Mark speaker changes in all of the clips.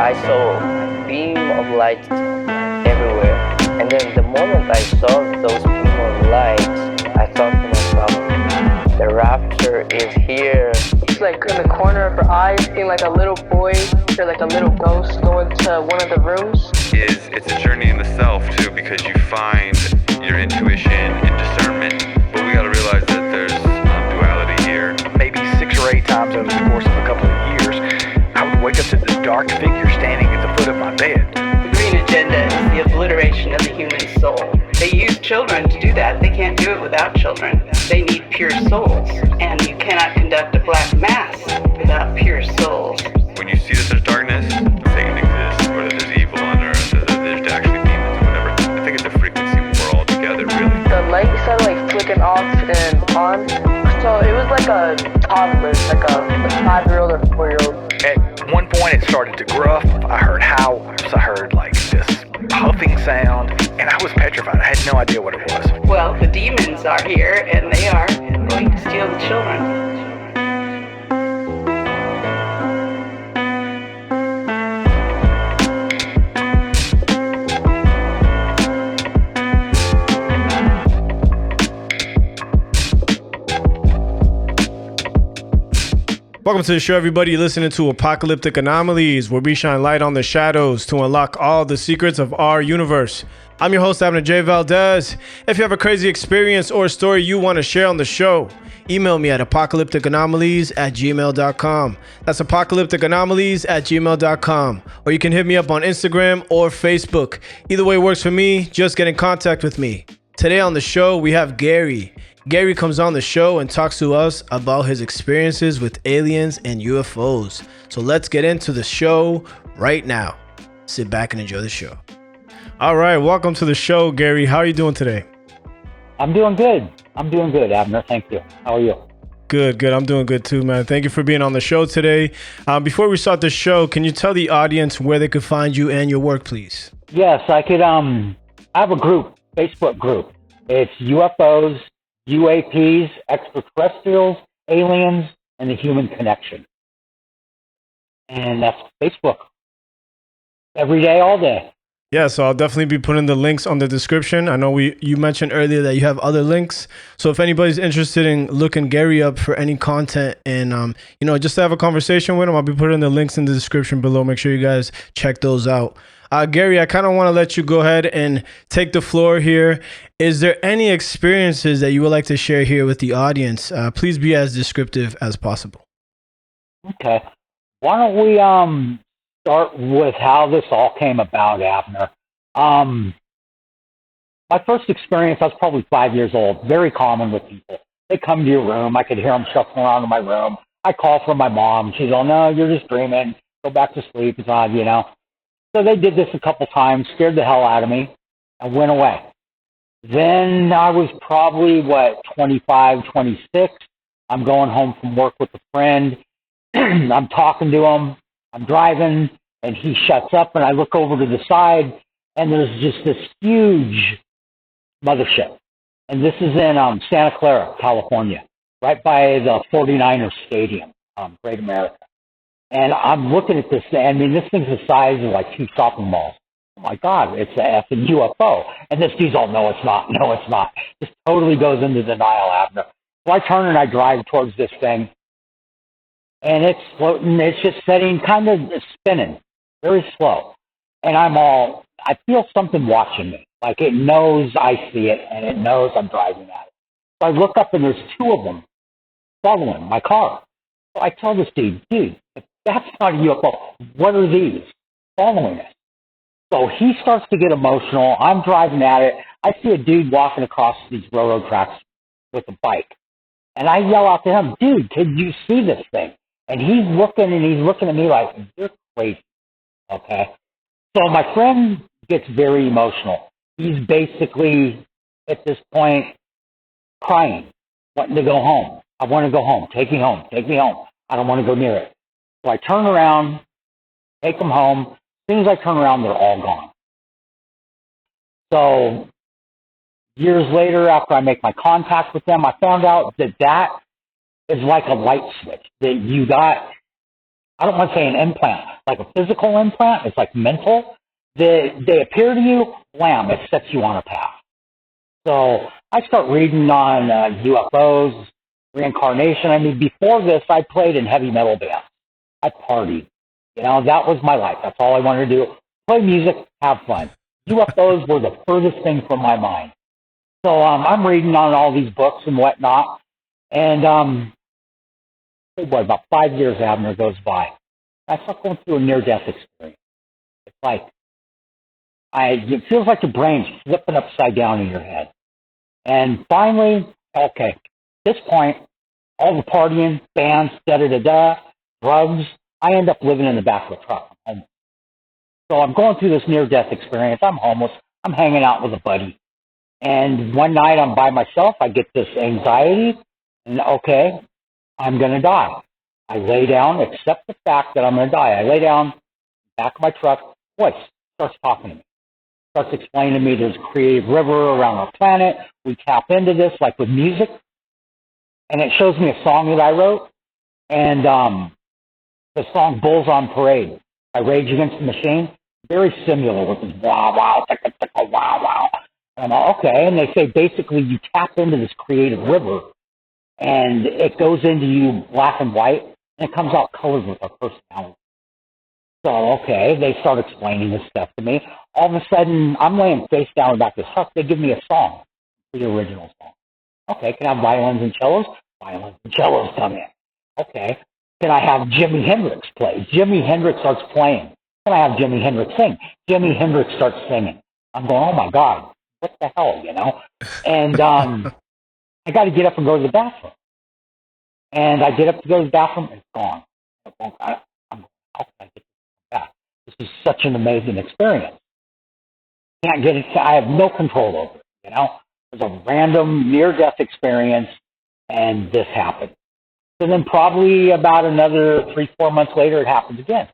Speaker 1: I saw a beam of light everywhere. And then the moment I saw those beam of light, I thought to myself, the rapture is here.
Speaker 2: It's like in the corner of her eye, seeing like a little boy or like a little ghost going to one of the rooms.
Speaker 3: It's a journey in the self too, because you find your intuition and discernment. But we got to realize that there's duality here.
Speaker 4: Maybe 6 or 8 times over the course of a couple of years, I would wake up to this dark figure standing at the foot of my bed.
Speaker 5: The green agenda is the obliteration of the human soul. They use children to do that. They can't do it without children. They need pure souls. And you cannot conduct a black mass without pure souls.
Speaker 3: When you see that there's darkness, Satan exists, or that there's evil on earth, or that there's actually demons or whatever, I think it's a frequency when we're all together, really.
Speaker 2: The light started like flicking off and on. So it was like a toddler, like a 5-year-old or 4-year-old.
Speaker 4: At one point it started to gruff. I heard howls. I heard like this puffing sound, and I was petrified. I had no idea what it was.
Speaker 5: Well, the demons are here, and they are going to steal the children.
Speaker 6: Welcome to the show, everybody. You're listening to Apocalyptic Anomalies, where we shine light on the shadows to unlock all the secrets of our universe. I'm your host, Abner J. Valdez. If you have a crazy experience or a story you want to share on the show, email me at apocalypticanomalies@gmail.com. That's apocalypticanomalies@gmail.com. Or you can hit me up on Instagram or Facebook. Either way works for me. Just get in contact with me. Today on the show, we have Gary. Gary comes on the show and talks to us about his experiences with aliens and UFOs. So let's get into the show right now. Sit back and enjoy the show. All right, welcome to the show, Gary. How are you doing today?
Speaker 7: I'm doing good, Abner. Thank you. How are you?
Speaker 6: Good. I'm doing good too, man. Thank you for being on the show today. Before we start the show, can you tell the audience where they could find you and your work, please?
Speaker 7: Yes, I could. I have a group, Facebook group. It's UFOs, UAPs, Extraterrestrials, Aliens, and the Human Connection. And that's Facebook. Every day, all day.
Speaker 6: Yeah, so I'll definitely be putting the links on the description. I know you mentioned earlier that you have other links. So if anybody's interested in looking Gary up for any content and, just to have a conversation with him, I'll be putting the links in the description below. Make sure you guys check those out. Gary, I kind of want to let you go ahead and take the floor here. Is there any experiences that you would like to share here with the audience? Please be as descriptive as possible.
Speaker 7: Okay. Why don't we start with how this all came about, Abner? My first experience, I was probably 5 years old. Very common with people. They come to your room. I could hear them shuffling around in my room. I call for my mom. She's all, no, you're just dreaming. Go back to sleep. It's odd, So they did this a couple times, scared the hell out of me, and went away. Then I was probably, 25, 26. I'm going home from work with a friend. I'm talking to him. I'm driving, and he shuts up, and I look over to the side, and there's just this huge mothership. And this is in Santa Clara, California, right by the 49ers Stadium, Great America. And I'm looking at this thing. I mean, this thing's the size of like 2 shopping malls. Oh my God, it's a effing UFO. And this dude's all, no, it's not. No, it's not. Just totally goes into denial, Abner. So I turn and I drive towards this thing. And it's floating. It's just setting, kind of spinning, very slow. And I feel something watching me. Like it knows I see it and it knows I'm driving at it. So I look up and there's 2 of them following my car. So I tell this dude, if that's not a UFO, what are these following us? So he starts to get emotional. I'm driving at it. I see a dude walking across these railroad tracks with a bike. And I yell out to him, dude, can you see this thing? And he's looking at me like, you're crazy. Okay. So my friend gets very emotional. He's basically, at this point, crying, wanting to go home. I want to go home. Take me home. Take me home. I don't want to go near it. So I turn around, take them home. As soon as I turn around, they're all gone. So years later, after I make my contact with them, I found out that is like a light switch that you got. I don't want to say an implant, like a physical implant. It's like mental. They appear to you, wham, it sets you on a path. So I start reading on UFOs, reincarnation. I mean, before this, I played in heavy metal bands. I partied. You know, that was my life. That's all I wanted to do. Play music, have fun. UFOs were the furthest thing from my mind. So I'm reading on all these books and whatnot. And about 5 years, Abner, goes by. I start going through a near-death experience. It's like, it feels like your brain's flipping upside down in your head. And finally, okay, at this point, all the partying, bands, da-da-da-da, drugs, I end up living in the back of a truck. I'm homeless. So I'm going through this near-death experience. I'm homeless. I'm hanging out with a buddy. And one night I'm by myself. I get this anxiety. And okay, I'm going to die. I lay down, accept the fact that I'm going to die. I lay down, back of my truck, voice starts talking to me. Starts explaining to me there's a creative river around our planet. We tap into this like with music. And it shows me a song that I wrote. And the song Bulls on Parade by Rage Against the Machine, very similar with this wow, wow, ticka, ticka, wow, wow. And I'm like, okay. And they say basically you tap into this creative river and it goes into you black and white and it comes out colored with our personality. So, okay, they start explaining this stuff to me. All of a sudden, I'm laying face down in the back of this truck. They give me a song, the original song. Okay, can I have violins and cellos? Violins and cellos come in. Okay, can I have Jimi Hendrix play? Jimi Hendrix starts playing. Can I have Jimi Hendrix sing? Jimi Hendrix starts singing. I'm going, oh my God, what the hell, you know? And I got to get up and go to the bathroom. And I get up to go to the bathroom, and it's gone. I'm how can I get this back? This is such an amazing experience. Can't get it. I have no control over it, you know? It was a random near-death experience, and this happened. So then probably about another 3-4 months later, it happened again.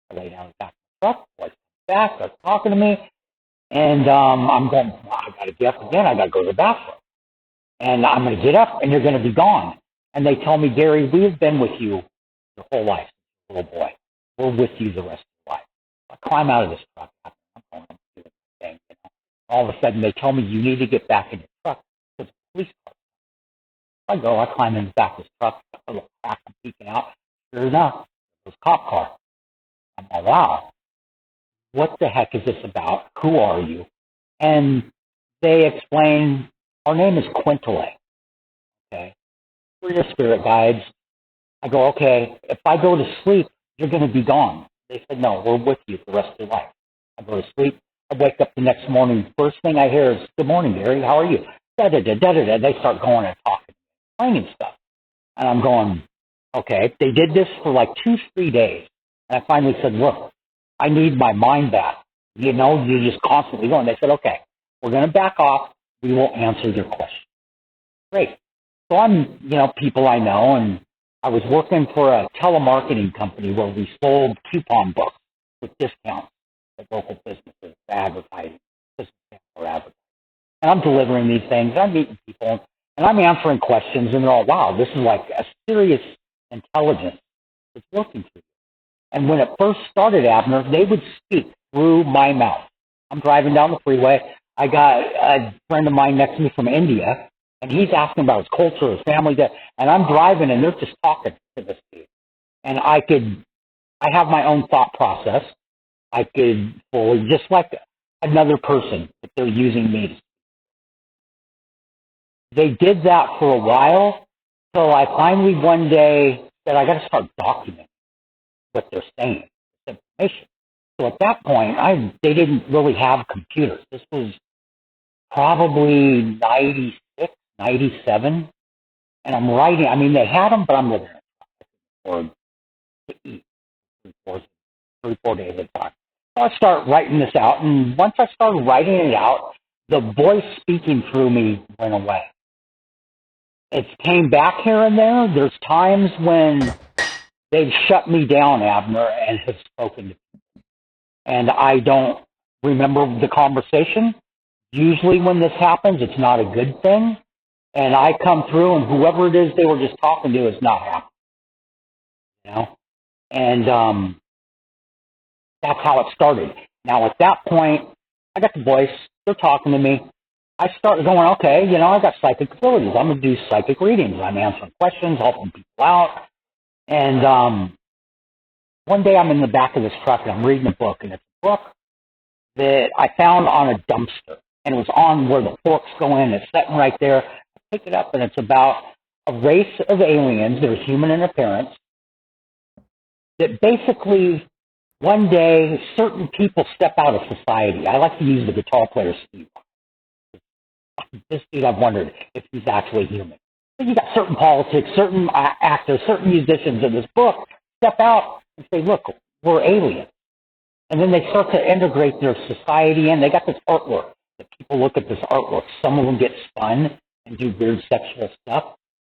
Speaker 7: I lay down in the back of the truck, boys back, starts talking to me, and I'm going, well, I got to get up again. I got to go to the bathroom. And I'm going to get up, and you're going to be gone. And they tell me, Gary, we have been with you your whole life, little boy. We're with you the rest of your life. I climb out of this truck. I'm going to do this thing. You know? All of a sudden, they tell me you need to get back in your truck. There's a police car. I go, I climb in the back of this truck. A little crack, I'm peeking out. Sure enough, there's a cop car. I'm like, wow, what the heck is this about? Who are you? And they explain, our name is Quintile. Okay. We're your spirit guides. I go, okay, if I go to sleep, you're going to be gone. They said, no, we're with you the rest of your life. I go to sleep. I wake up the next morning. First thing I hear is, good morning, Gary. How are you? Da-da-da-da-da-da. They start going and talking, explaining stuff. And I'm going, okay. They did this for like 2-3 days. And I finally said, look, I need my mind back. You know, you're just constantly going. They said, okay, we're going to back off. We will answer your question. Great. So I'm, you know, people I know, and I was working for a telemarketing company where we sold coupon books with discounts at local businesses, advertising, or advertising. And I'm delivering these things. I'm meeting people, and I'm answering questions, and they're all, wow, this is like a serious intelligence that's working through you. And when it first started, Abner, they would speak through my mouth. I'm driving down the freeway. I got a friend of mine next to me from India, and he's asking about his culture, his family, and I'm driving, and they're just talking to this dude. And I have my own thought process. I could fully, just like another person, if they're using me. They did that for a while, so I finally one day said, I got to start documenting what they're saying, this information. So at that point, they didn't really have computers. This was probably 96, 97, and I'm writing. I mean, they had them, but I'm living for to eat 3-4 days at a time. So I start writing this out, and once I started writing it out, the voice speaking through me went away. It came back here and there. There's times when they've shut me down, Abner, and have spoken to me. And I don't remember the conversation. Usually when this happens, it's not a good thing. And I come through, and whoever it is they were just talking to is not happy. You know? And that's how it started. Now, at that point, I got the voice. They're talking to me. I started going, okay, you know, I got psychic abilities. I'm going to do psychic readings. I'm answering questions, helping people out. And one day I'm in the back of this truck and I'm reading a book, and it's a book that I found on a dumpster. And it was on where the forks go in. It's sitting right there. I pick it up, and it's about a race of aliens that are human in appearance that basically one day certain people step out of society. I like to use the guitar player Steve. This dude, I've wondered if he's actually human. So you got certain politics, certain actors, certain musicians in this book step out and say, look, we're aliens. And then they start to integrate their society in. They got this artwork. The people look at this artwork. Some of them get spun and do weird sexual stuff.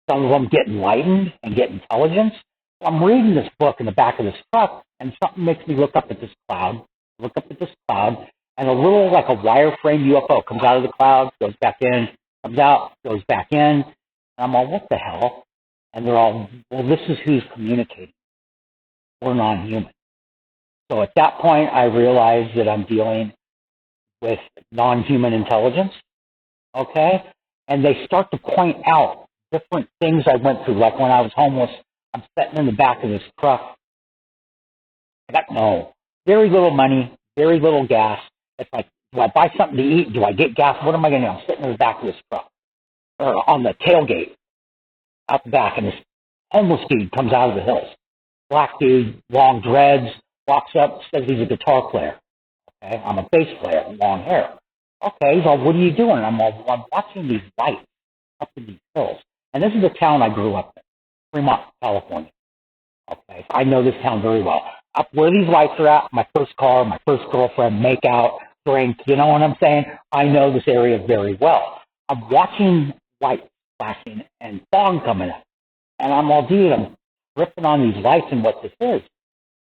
Speaker 7: Some of them get enlightened and get intelligence. So I'm reading this book in the back of this truck, and something makes me look up at this cloud, and a little, like a wireframe UFO comes out of the cloud, goes back in, comes out, goes back in. And I'm all, what the hell? And they're all, well, this is who's communicating. We're non-human. So at that point, I realized that I'm dealing with non-human intelligence, okay? And they start to point out different things I went through. Like when I was homeless, I'm sitting in the back of this truck. I got very little money, very little gas. It's like, do I buy something to eat? Do I get gas? What am I going to do? I'm sitting in the back of this truck, or on the tailgate, out the back, and this homeless dude comes out of the hills. Black dude, long dreads, walks up, says he's a guitar player. Okay, I'm a bass player, long hair. Okay, he's all, what are you doing? I'm watching these lights up in these hills. And this is the town I grew up in, Fremont, California. Okay, I know this town very well. Up where these lights are at, my first car, my first girlfriend, make out, drink, you know what I'm saying? I know this area very well. I'm watching lights flashing and fog coming up. And I'm all, dude, I'm ripping on these lights and what this is.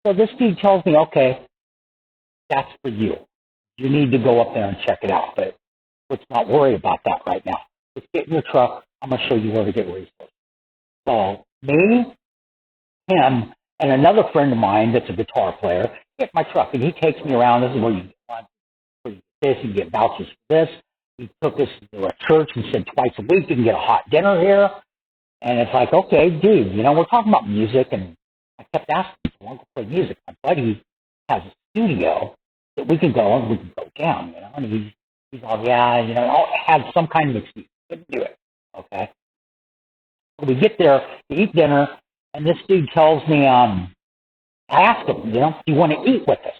Speaker 7: So this dude tells me, okay, that's for you. You need to go up there and check it out. But let's not worry about that right now. Let's get in your truck. I'm going to show you where to get resources. So me, him, and another friend of mine that's a guitar player get my truck, and he takes me around. This is where you get lunch, where you get this, you get vouchers for this. He took us to a church and said twice a week you can get a hot dinner here. And it's like, okay, dude, you know, we're talking about music, and I kept asking him, I want to play music. My buddy has a studio that we can go and we can go down, you know, and he's all, yeah, you know, had some kind of excuse. Couldn't do it, okay? So we get there to eat dinner, and this dude tells me, I asked him, you know, do you want to eat with us?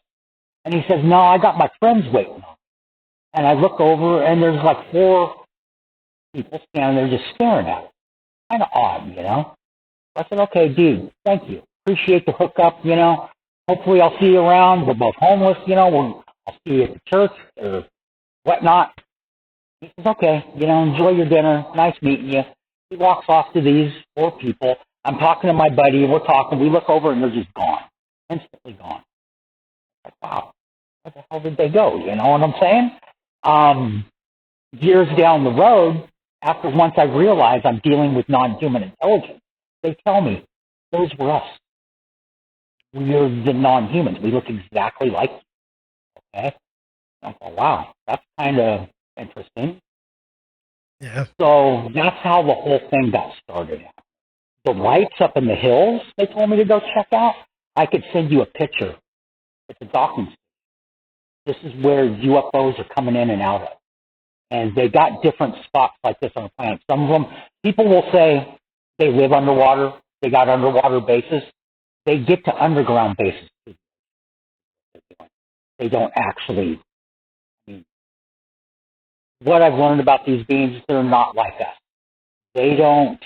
Speaker 7: And he says, no, I got my friends waiting on me. And I look over, and there's like 4 people standing there just staring at us. Kind of odd, you know? I said, okay, dude, thank you. Appreciate the hookup, you know. Hopefully I'll see you around. We're both homeless, you know. I'll see you at the church or whatnot. He says, okay, you know, enjoy your dinner. Nice meeting you. He walks off to these 4 people. I'm talking to my buddy. We're talking. We look over, and they're just gone. Instantly gone. Like, wow, where the hell did they go? You know what I'm saying? Years down the road, after once I realize I'm dealing with non-human intelligence, they tell me, those were us. We're the non-humans. We look exactly like you. Okay? I'm like, wow, that's kind of interesting.
Speaker 6: Yeah.
Speaker 7: So that's how the whole thing got started. The lights up in the hills they told me to go check out, I could send you a picture. It's a docking station. This is where UFOs are coming in and out of. And they got different spots like this on the planet. Some of them, people will say they live underwater. They got underwater bases. They get to underground bases. They don't actually. I mean, what I've learned about these beings, they're not like us. They're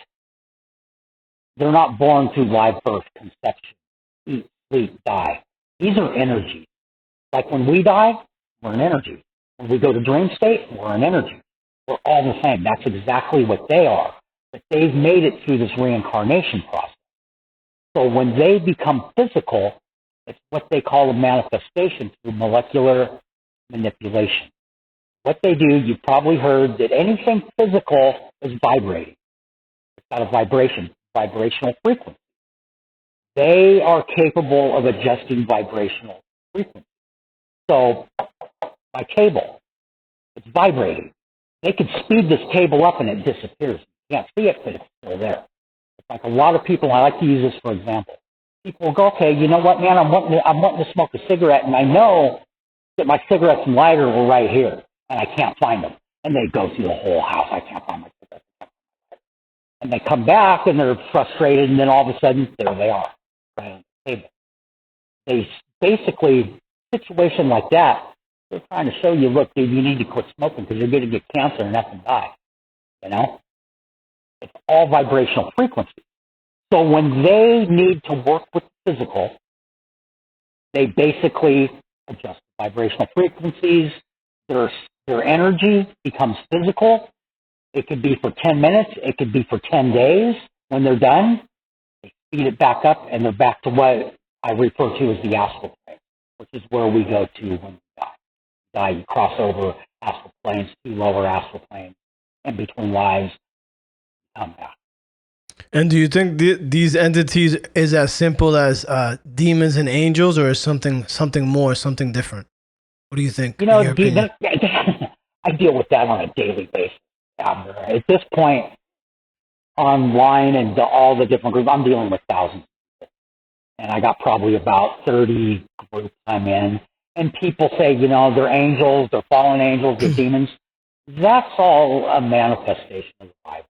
Speaker 7: not born through live birth, conception, eat, sleep, die. These are energies. Like when we die, we're an energy. When we go to dream state, we're an energy. We're all the same. That's exactly what they are. But they've made it through this reincarnation process. So when they become physical, it's what they call a manifestation through molecular manipulation. What they do, you've probably heard that anything physical is vibrating. It's got a vibration, vibrational frequency. they are capable of adjusting vibrational frequency. So my cable, it's vibrating. They could speed this cable up and it disappears. You can't see it, but it's still there. It's like a lot of people, I like to use this for example. People will go, okay, you know what, man, I'm wanting to smoke a cigarette, and I know that my cigarettes and lighter were right here, and I can't find them. And they go through the whole house. I can't find my cigarettes. And they come back, and they're frustrated, and then all of a sudden, there they are, right on the table. They basically, situation like that, they're trying to show you, look, dude, you need to quit smoking because you're going to get cancer and up and die. You know? It's all vibrational frequency. So when they need to work with the physical, they basically adjust the vibrational frequencies. Their energy becomes physical. It could be for 10 minutes. It could be for 10 days. When they're done, they speed it back up, and they're back to what I refer to as the astral plane, which is where we go to when we die. You cross over astral planes, 2 lower astral planes, in between lives, come back.
Speaker 6: And do you think these entities is as simple as demons and angels, or is something more, something different? What do you think?
Speaker 7: You know, I deal with that on a daily basis. At this point, online and all the different groups, I'm dealing with thousands. And I got probably about 30 groups I'm in. And people say, you know, they're angels, they're fallen angels, they're demons. That's all a manifestation of the Bible.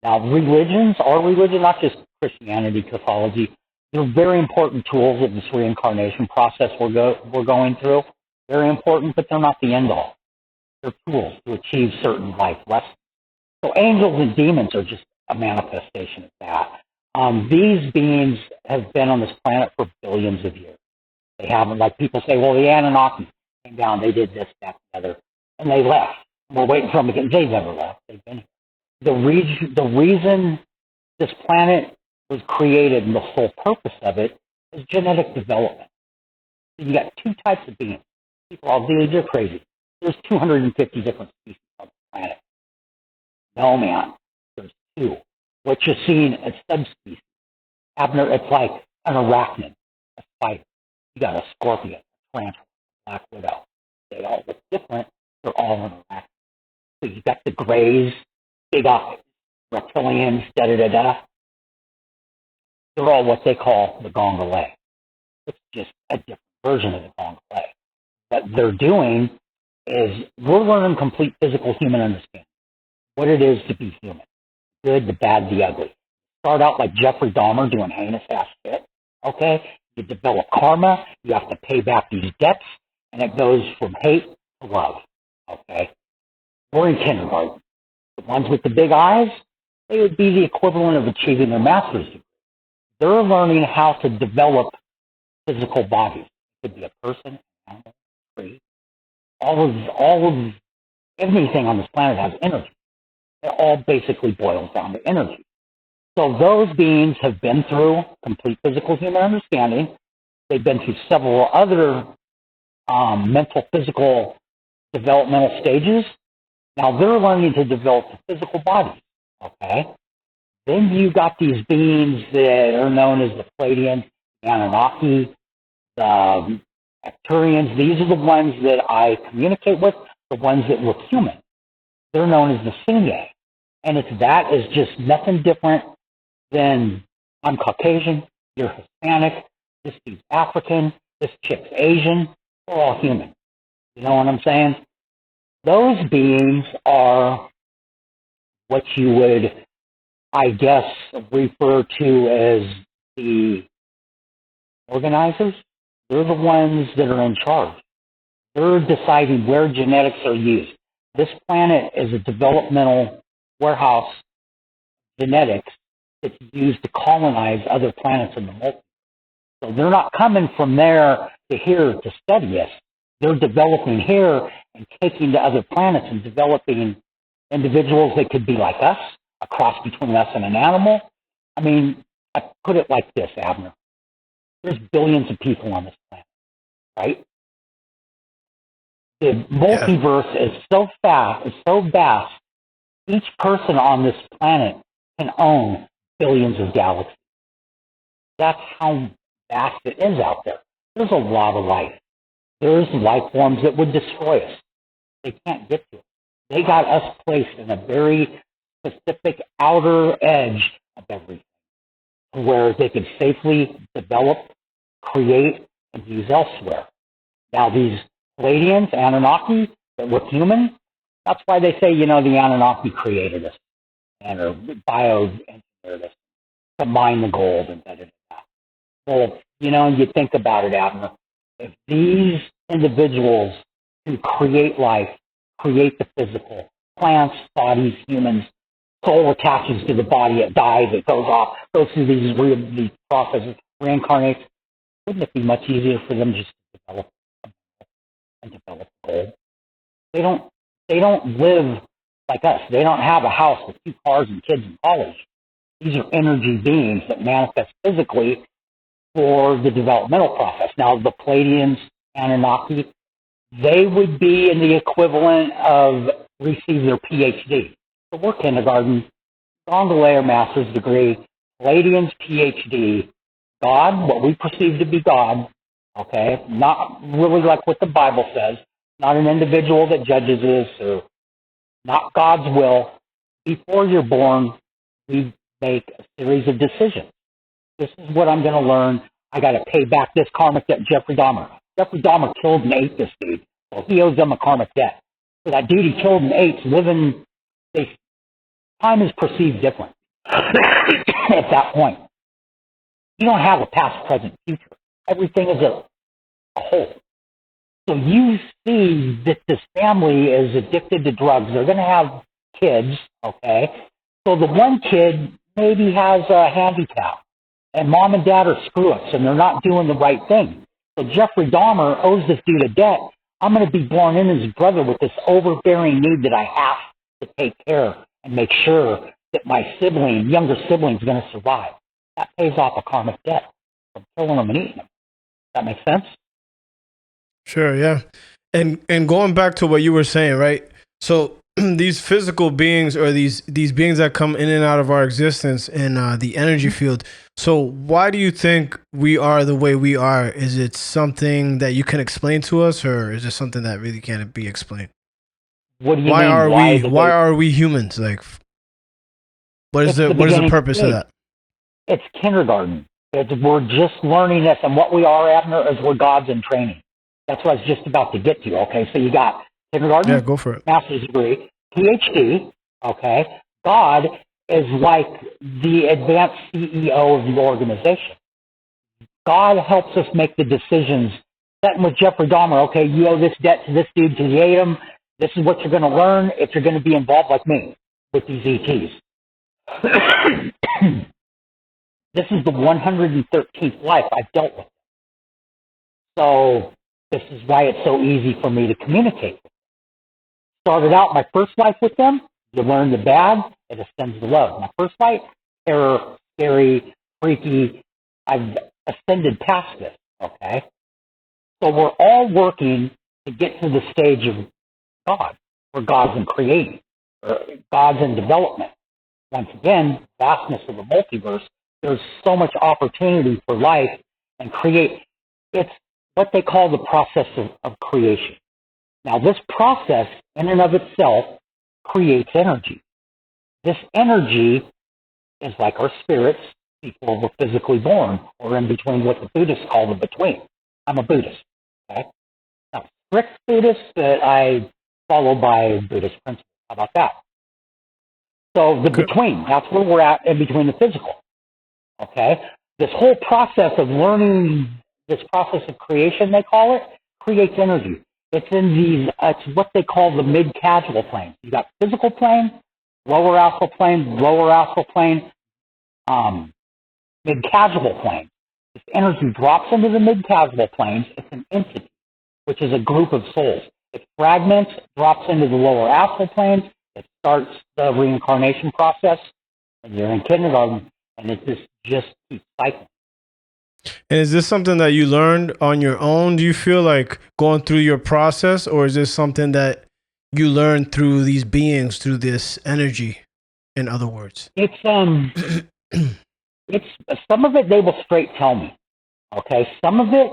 Speaker 7: Now, our religion, not just Christianity, Catholicism, they're very important tools of this reincarnation process we're going through. Very important, but they're not the end all. They're tools to achieve certain life lessons. So angels and demons are just a manifestation of that. These beings have been on this planet for billions of years. They haven't, like people say, well, the Anunnaki came down, they did this, that, and the other, and they left. We're waiting for them again. They never left. They've been here. The reason this planet was created and the sole purpose of it is genetic development. So you got 2 types of beings. People all they're crazy. There's 250 different species on the planet. No, man. There's 2. What you're seeing is subspecies. Abner, it's like an arachnid, a spider. You got a scorpion, a tarantula, a black widow. They all look different. They're all an arachnid. So you got the grays, big eyes, reptilians, da-da-da-da. They're all what they call the Gongolay. It's just a different version of the Gongolay. What they're doing is we're learning complete physical human understanding. What it is to be human. Good, the bad, the ugly. Start out like Jeffrey Dahmer doing heinous ass shit. Okay? You develop karma, you have to pay back these debts, and it goes from hate to love. Okay? We're in kindergarten. The ones with the big eyes, they would be the equivalent of achieving their master's degree. They're learning how to develop physical bodies. It could be a person, an animal, a tree. All of everything on this planet has energy. It all basically boils down to energy. So those beings have been through complete physical human understanding. They've been through several other mental, physical, developmental stages. Now they're learning to develop the physical bodies, okay? Then you got these beings that are known as the Pleiadians, the Anunnaki, the Arcturians. These are the ones that I communicate with, the ones that look human. They're known as the Sinye. And that is just nothing different than I'm Caucasian, you're Hispanic, this dude's African, this chick's Asian. We're all human. You know what I'm saying? Those beings are what you would, I guess, refer to as the organizers. They're the ones that are in charge. They're deciding where genetics are used. This planet is a developmental warehouse genetics that's used to colonize other planets in the multiverse. So they're not coming from there to here to study us. They're developing here and taking to other planets and developing individuals that could be like us, a cross between us and an animal. I mean, I put it like this, Abner. There's billions of people on this planet, right? The multiverse is so fast, it's so vast, each person on this planet can own billions of galaxies. That's how vast it is out there. There's a lot of life. There's life forms that would destroy us. They can't get to it. They got us placed in a very specific outer edge of everything, where they could safely develop, create, and use elsewhere. Now, these Palladians, Anunnaki, that were human, that's why they say, the Anunnaki created us and or bioengineered us to mine the gold and da-da-da. Well, you think about it, Abner. If these individuals who create life, create the physical, plants, bodies, humans, soul attaches to the body, it dies, it goes off, goes through these processes, reincarnates, wouldn't it be much easier for them just to develop and develop gold? They don't live like us. They don't have a house with 2 cars and kids in college. These are energy beings that manifest physically for the developmental process. Now, the Palladians, Anunnaki, they would be in the equivalent of receive their PhD. So we're kindergarten, on the layer master's degree, Palladians, PhD, God, what we perceive to be God, okay, not really like what the Bible says, not an individual that judges us, or not God's will. Before you're born, we make a series of decisions. This is what I'm going to learn. I got to pay back this karmic debt. Jeffrey Dahmer. Jeffrey Dahmer killed and ate this dude. Well, he owes them a karmic debt. For that dude he killed and ate, time is perceived different at that point. You don't have a past, present, future. Everything is a whole. So you see that this family is addicted to drugs. They're going to have kids, okay? So the one kid maybe has a handicap, and mom and dad are screw-ups, and they're not doing the right thing. So Jeffrey Dahmer owes this dude a debt. I'm going to be born in as his brother with this overbearing need that I have to take care and make sure that my younger sibling, is going to survive. That pays off a karmic debt from killing them and eating them. That makes sense?
Speaker 6: Sure, yeah. And going back to what you were saying, right? So these physical beings, or these beings that come in and out of our existence in the energy field. So why do you think we are the way we are? Is it something that you can explain to us, or is it something that really can't be explained?
Speaker 7: What do you
Speaker 6: why
Speaker 7: mean?
Speaker 6: Why are we humans? Like, what is the purpose of that?
Speaker 7: It's kindergarten. We're just learning this, and what we are, Abner, is we're gods in training. That's what I was just about to get to. Okay, so you got kindergarten,
Speaker 6: yeah, go for it.
Speaker 7: master's degree, PhD. Okay, God is like the advanced CEO of the organization. God helps us make the decisions. Starting with Jeffrey Dahmer, okay, you owe this debt to this dude because you ate him. This is what you're going to learn if you're going to be involved like me with these ETs. This is the 113th life I've dealt with. So this is why it's so easy for me to communicate with them. Started out my first life with them. You learn the bad, it ascends the love. My first life, terror, scary, freaky. I've ascended past this, okay? So we're all working to get to the stage of God, or God's in creating, or God's in development. Once again, vastness of the multiverse, there's so much opportunity for life and create. It's what they call the process of creation. Now, this process, in and of itself, creates energy. This energy is like our spirits before we're physically born, or in between what the Buddhists call the between. I'm a Buddhist, okay? Now, strict Buddhist, but I follow by Buddhist principles. How about that? So the between, that's where we're at in between the physical, okay? This whole process of learning, this process of creation, they call it, creates energy. It's in these, it's what they call the mid-causal plane. You got physical plane, lower astral plane, mid-causal plane. This energy drops into the mid-causal planes. It's an entity, which is a group of souls. It fragments, drops into the lower astral planes. It starts the reincarnation process, and you're in kindergarten, and it just keeps cycling.
Speaker 6: And is this something that you learned on your own? Do you feel like going through your process, or is this something that you learned through these beings, through this energy, in other words?
Speaker 7: It's it's some of it they will straight tell me. Okay, some of it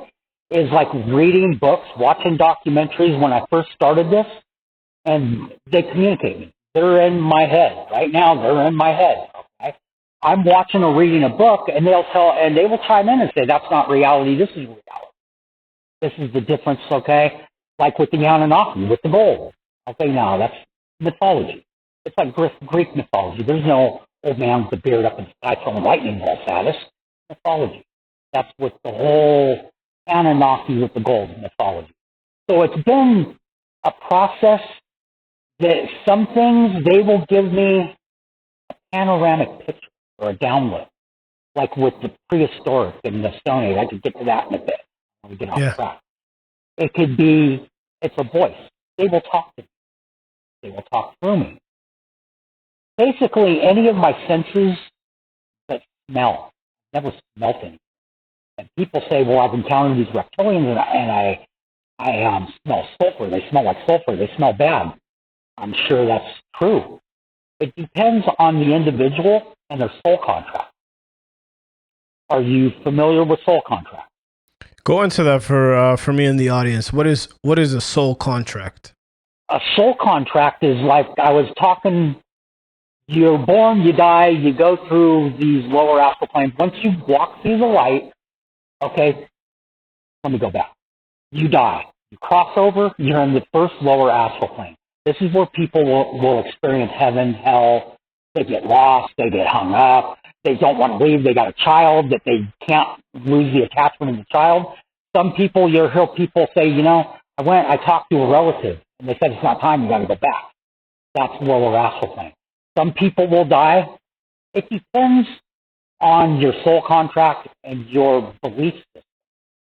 Speaker 7: is like reading books, watching documentaries when I first started this, and they communicate me. They're in my head right now. They're in my head. Okay, I'm watching or reading a book, and they will chime in and say, "That's not reality. This is reality. This is the difference." Okay, like with the Anunnaki, with the gold. Okay, now that's mythology. It's like Greek mythology. There's no old man with a beard up in the sky throwing lightning bolts at us. Mythology. That's with the whole Anunnaki with the gold mythology. So it's been a process that some things they will give me a panoramic picture or a download, like with the prehistoric and the Stone Age. I could get to that in a bit when we get off track. It could be, it's a voice. They will talk to me. They will talk through me. Basically, any of my senses that smell, never smelt anything. And people say, well, I've encountered these reptilians and I smell sulfur. They smell like sulfur. They smell bad. I'm sure that's true. It depends on the individual and their soul contract. Are you familiar with soul contract?
Speaker 6: Go into that for me in the audience. What is a soul contract?
Speaker 7: A soul contract is like I was talking. You're born, you die, you go through these lower astral planes. Once you walk through the light, okay, let me go back. You die. You cross over, you're in the first lower astral plane. This is where people will experience heaven, hell. They get lost, they get hung up, they don't want to leave, they got a child that they can't lose the attachment of the child. Some people, you'll hear people say, I talked to a relative, and they said it's not time, you got to go back. That's lower astral plane. Some people will die. It depends on your soul contract and your belief system,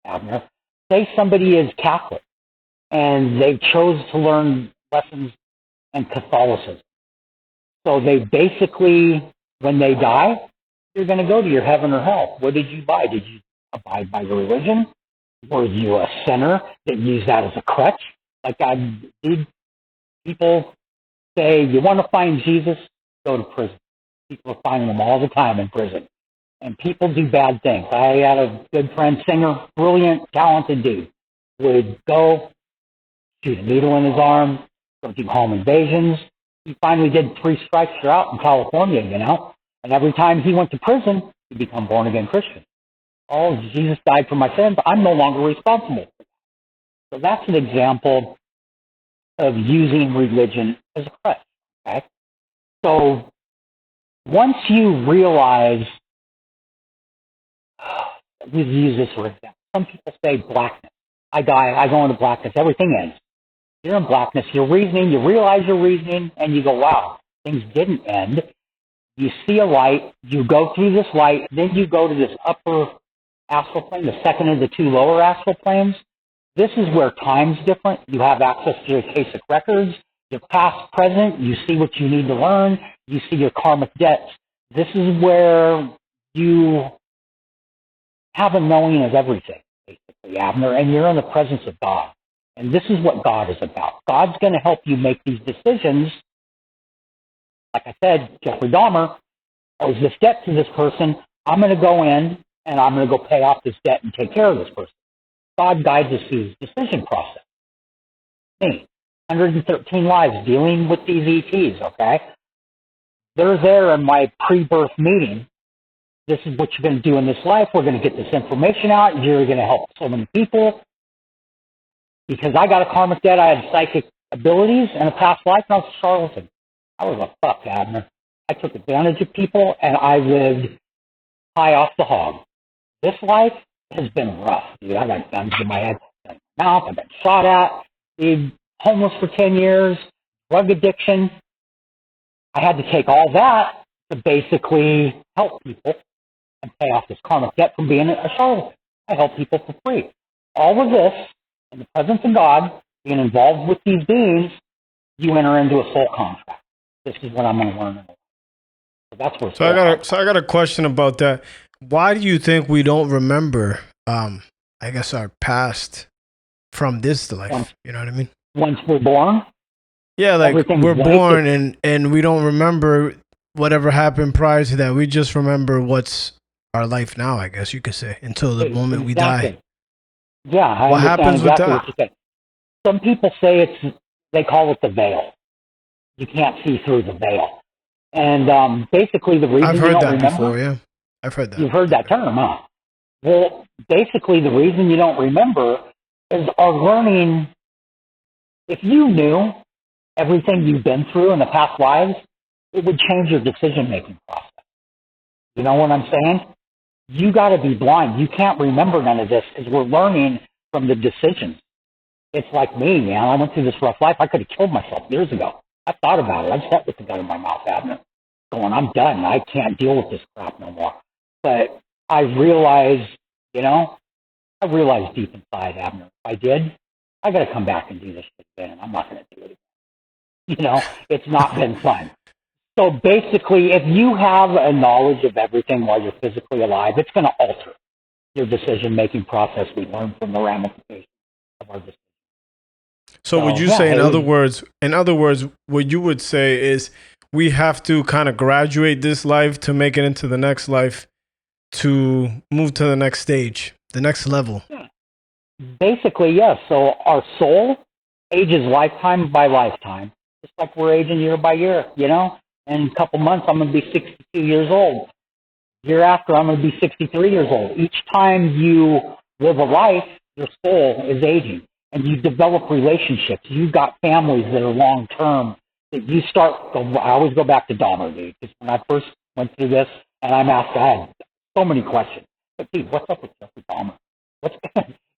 Speaker 7: Abner. Say somebody is Catholic and they chose to learn lessons in Catholicism. So they basically, when they die, you're going to go to your heaven or hell. What did you buy? Did you abide by your religion? Were you a sinner that used that as a crutch? Like I did, people say, you want to find Jesus? Go to prison. People are finding them all the time in prison. And people do bad things. I had a good friend, singer, brilliant, talented dude, would go shoot a needle in his arm, go do home invasions. He finally did 3 strikes, you're out in California, And every time he went to prison, he became born-again Christian. Oh, Jesus died for my sins. I'm no longer responsible. So that's an example of using religion as a crutch. Okay? So once you realize, we use this for example. Some people say blackness. I die, I go into blackness, everything ends. You're in blackness, you're reasoning, you realize you're reasoning, and you go, wow, things didn't end. You see a light, you go through this light, then you go to this upper astral plane, the second of the 2 lower astral planes. This is where time's different. You have access to your Akashic records, your past, present, you see what you need to learn, you see your karmic debts. This is where you have a knowing of everything, basically, Abner, and you're in the presence of God. And this is what God is about. God's going to help you make these decisions. Like I said, Jeffrey Dahmer owes this debt to this person. I'm going to go in and I'm going to go pay off this debt and take care of this person. God guides us through his decision process. Me, 113 lives dealing with these ETs, okay? They're there in my pre-birth meeting. This is what you're going to do in this life. We're going to get this information out. You're going to help so many people. Because I got a karmic debt, I had psychic abilities and a past life, and I was a charlatan. I was a fuck, Abner. I took advantage of people, and I lived high off the hog. This life has been rough, dude. I got guns in my head, in my mouth, I've been shot at, been homeless for 10 years, drug addiction. I had to take all that to basically help people and pay off this karmic debt from being a charlatan. I help people for free. All of this, in the presence of God, being involved with these beings, you enter into a soul contract. This is what I'm going to learn. So that's where.
Speaker 6: So I got a question about that. Why do you think we don't remember, I guess, our past from this life? You know what I mean?
Speaker 7: Once we're born.
Speaker 6: Yeah, like we're born and we don't remember whatever happened prior to that. We just remember what's our life now, I guess you could say, until the moment we
Speaker 7: Exactly.
Speaker 6: die.
Speaker 7: Yeah, I
Speaker 6: What
Speaker 7: understand
Speaker 6: happens with
Speaker 7: exactly
Speaker 6: that?
Speaker 7: what you said. Some people say they call it the veil. You can't see through the veil. And basically the reason
Speaker 6: I've
Speaker 7: you
Speaker 6: heard
Speaker 7: don't
Speaker 6: that
Speaker 7: remember,
Speaker 6: before, yeah. I've heard that.
Speaker 7: you've heard that term, huh? Well, basically the reason you don't remember is our learning. If you knew everything you've been through in the past lives, it would change your decision-making process. You know what I'm saying? You got to be blind. You can't remember none of this because we're learning from the decisions. It's like me, man. I went through this rough life. I could have killed myself years ago. I thought about it. I sat with the gun in my mouth, Abner, going, I'm done. I can't deal with this crap no more. But I realized, I realized deep inside, Abner, if I did, I got to come back and do this shit again. I'm not going to do it again. It's not been fun. So basically, if you have a knowledge of everything while you're physically alive, it's going to alter your decision-making process. We learn from the ramifications of our decisions.
Speaker 6: So would you say, in other words, what you would say is we have to kind of graduate this life to make it into the next life to move to the next stage, the next level?
Speaker 7: Yeah. Basically, yes. So our soul ages lifetime by lifetime, just like we're aging year by year, In a couple months, I'm going to be 62 years old. Year after, I'm going to be 63 years old. Each time you live a life, your soul is aging, and you develop relationships. You've got families that are long-term, that you start, I always go back to Dahmer, dude, because when I first went through this, and I'm asked, I had so many questions. But, dude, what's up with Jeffrey Dahmer?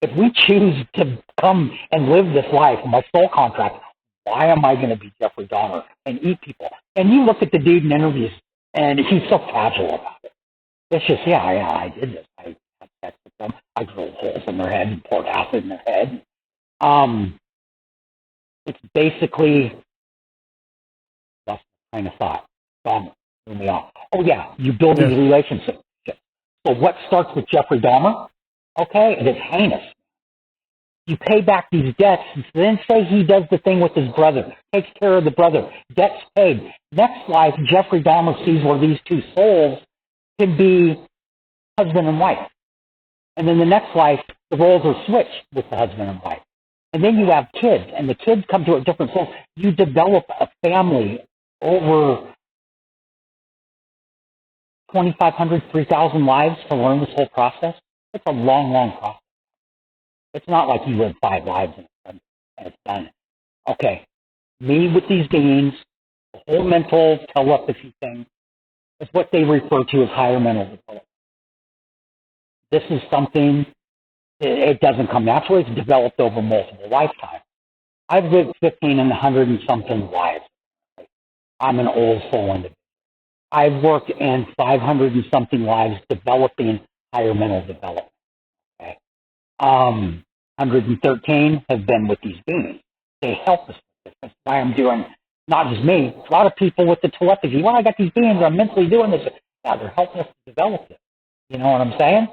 Speaker 7: If we choose to come and live this life, my soul contract, why am I going to be Jeffrey Dahmer and eat people? And you look at the dude in interviews, and he's so casual about it. It's just, I did this. I had sex with them. I drilled holes in their head and poured acid in their head. It's basically, that's the kind of thought. Dahmer, threw me off. Oh, yeah, you build these relationships. So what starts with Jeffrey Dahmer? Okay, it is heinous. You pay back these debts, then say he does the thing with his brother, takes care of the brother, debts paid. Next life, Jeffrey Dahmer sees where these two souls can be husband and wife. And then the next life, the roles are switched with the husband and wife. And then you have kids, and the kids come to a different soul. You develop a family over 2,500, 3,000 lives to learn this whole process. It's a long, long process. It's not like you live 5 lives and it's done. Okay, me with these beings, the whole mental telepathy thing, is what they refer to as higher mental development. This is something, it doesn't come naturally. It's developed over multiple lifetimes. I've lived 15 and 100 and something lives. I'm an old soul individual. I've worked in 500 and something lives developing higher mental development. Okay. 113 have been with these beings. They help us. That's why I'm doing, not just me, a lot of people with the telepathy. Well, I got these beings, I'm mentally doing this. Yeah, they're helping us to develop it. You know what I'm saying?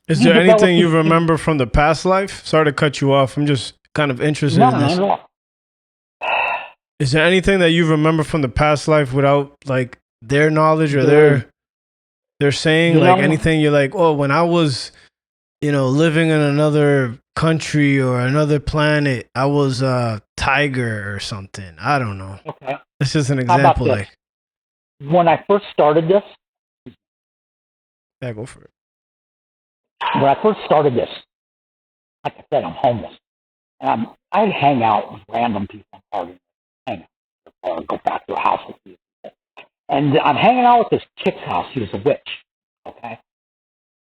Speaker 6: Is there anything you remember from the past life? Sorry to cut you off. I'm just kind of interested in this.
Speaker 7: No.
Speaker 6: Is there anything that you remember from the past life without like their knowledge or their saying, like anything you're like, oh, when I was, living in another country or another planet, I was a tiger or something. I don't know.
Speaker 7: Okay.
Speaker 6: This is an example.
Speaker 7: Like when I first started this.
Speaker 6: Yeah, go for it.
Speaker 7: When I first started this, like I said, I'm homeless. And I'd hang out with random people and parties. Or go back to a house with people. And I'm hanging out with this chick's house. She was a witch. Okay?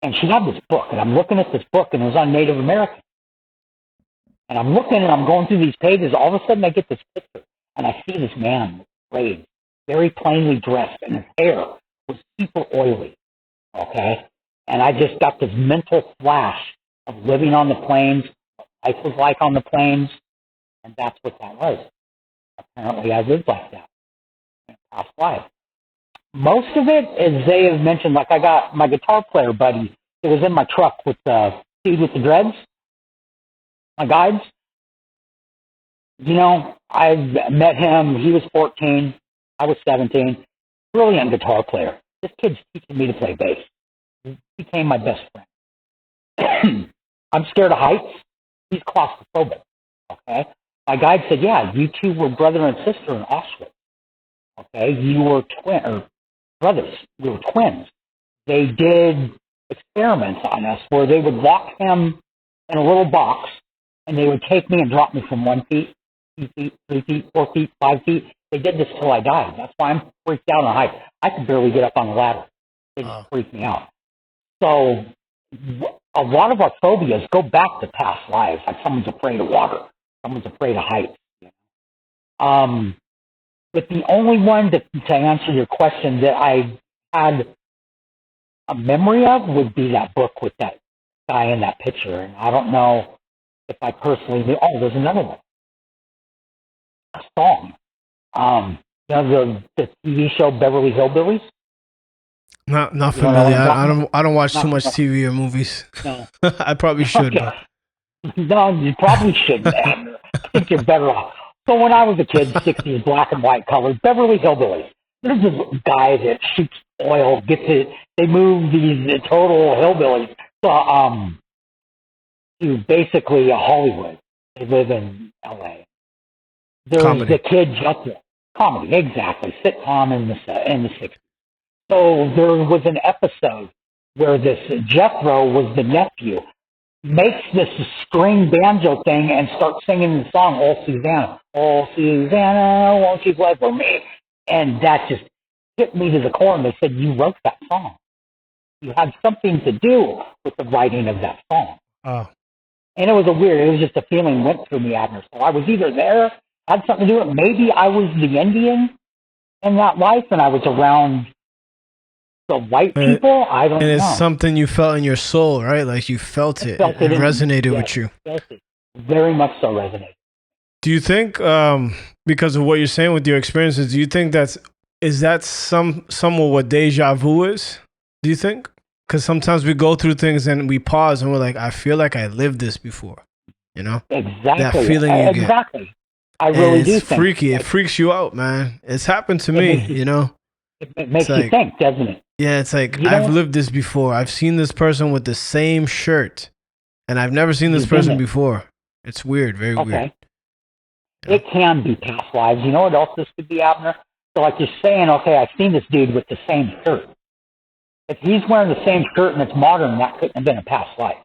Speaker 7: And she had this book. And I'm looking at this book, and it was on Native American. And I'm looking, and I'm going through these pages. All of a sudden, I get this picture. And I see this man with braids, very plainly dressed. And his hair was super oily. Okay? And I just got this mental flash of living on the plains, what life was like on the plains. And that's what that was. Apparently, I lived like that in a past life. Most of it, as they have mentioned, like I got my guitar player buddy that was in my truck with the dude with the dreads, my guides. I've met him. He was 14. I was 17. Brilliant guitar player. This kid's teaching me to play bass. He became my best friend. I'm scared of heights. He's claustrophobic. Okay? My guide said, yeah, you two were brother and sister in Auschwitz. Okay? You were brothers. We were twins. They did experiments on us where they would lock him in a little box and they would take me and drop me from 1 feet, 2 feet, 3 feet, 4 feet, 5 feet. They did this till I died. That's why I'm freaked out on heights. I could barely get up on the ladder. It just freaked me out. So a lot of our phobias go back to past lives. Like someone's afraid of water. Someone's afraid of heights. But the only one to answer your question that I had a memory of would be that book with that guy in that picture. And I don't know if I personally knew. Oh, there's another one. A song. The TV show Beverly Hillbillies.
Speaker 6: Not familiar. I don't watch too much TV or movies. No. I probably should.
Speaker 7: Okay. No, you probably shouldn't. I think you're better off. So when I was a kid, 60s, black and white colors, Beverly Hillbillies. There's this guy that shoots oil, gets it. They move these total hillbillies to basically Hollywood. They live in LA. There's
Speaker 6: Comedy.
Speaker 7: the kid Justin. Comedy, exactly. Sitcom in the 60s. So there was an episode where this Jethro was the nephew, makes this string banjo thing and starts singing the song, Oh, Susanna, won't you play for me? And that just hit me to the core, and they said, you wrote that song. You had something to do with the writing of that song.
Speaker 6: Oh.
Speaker 7: And it was just a feeling went through me, Abner. So I was either there, had something to do with it. Maybe I was the Indian in that life, and I was around the white people. I don't know.
Speaker 6: And it's something you felt in your soul, right? Like you felt it. It resonated with you.
Speaker 7: Very much so resonated.
Speaker 6: Do you think, because of what you're saying with your experiences, do you think is that somewhat what deja vu is? Do you think? Because sometimes we go through things and we pause and we're like, I feel like I lived this before. You know?
Speaker 7: Exactly.
Speaker 6: That feeling you get.
Speaker 7: Exactly. I really do think.
Speaker 6: It's freaky. It freaks you out, man. It's happened to me, you know?
Speaker 7: It makes you think, doesn't it?
Speaker 6: Yeah, it's like, I've lived this before. I've seen this person with the same shirt, and I've never seen this person before. It's weird, very weird.
Speaker 7: It can be past lives. You know what else this could be, Abner? So like you're saying, okay, I've seen this dude with the same shirt. If he's wearing the same shirt and it's modern, that couldn't have been a past life.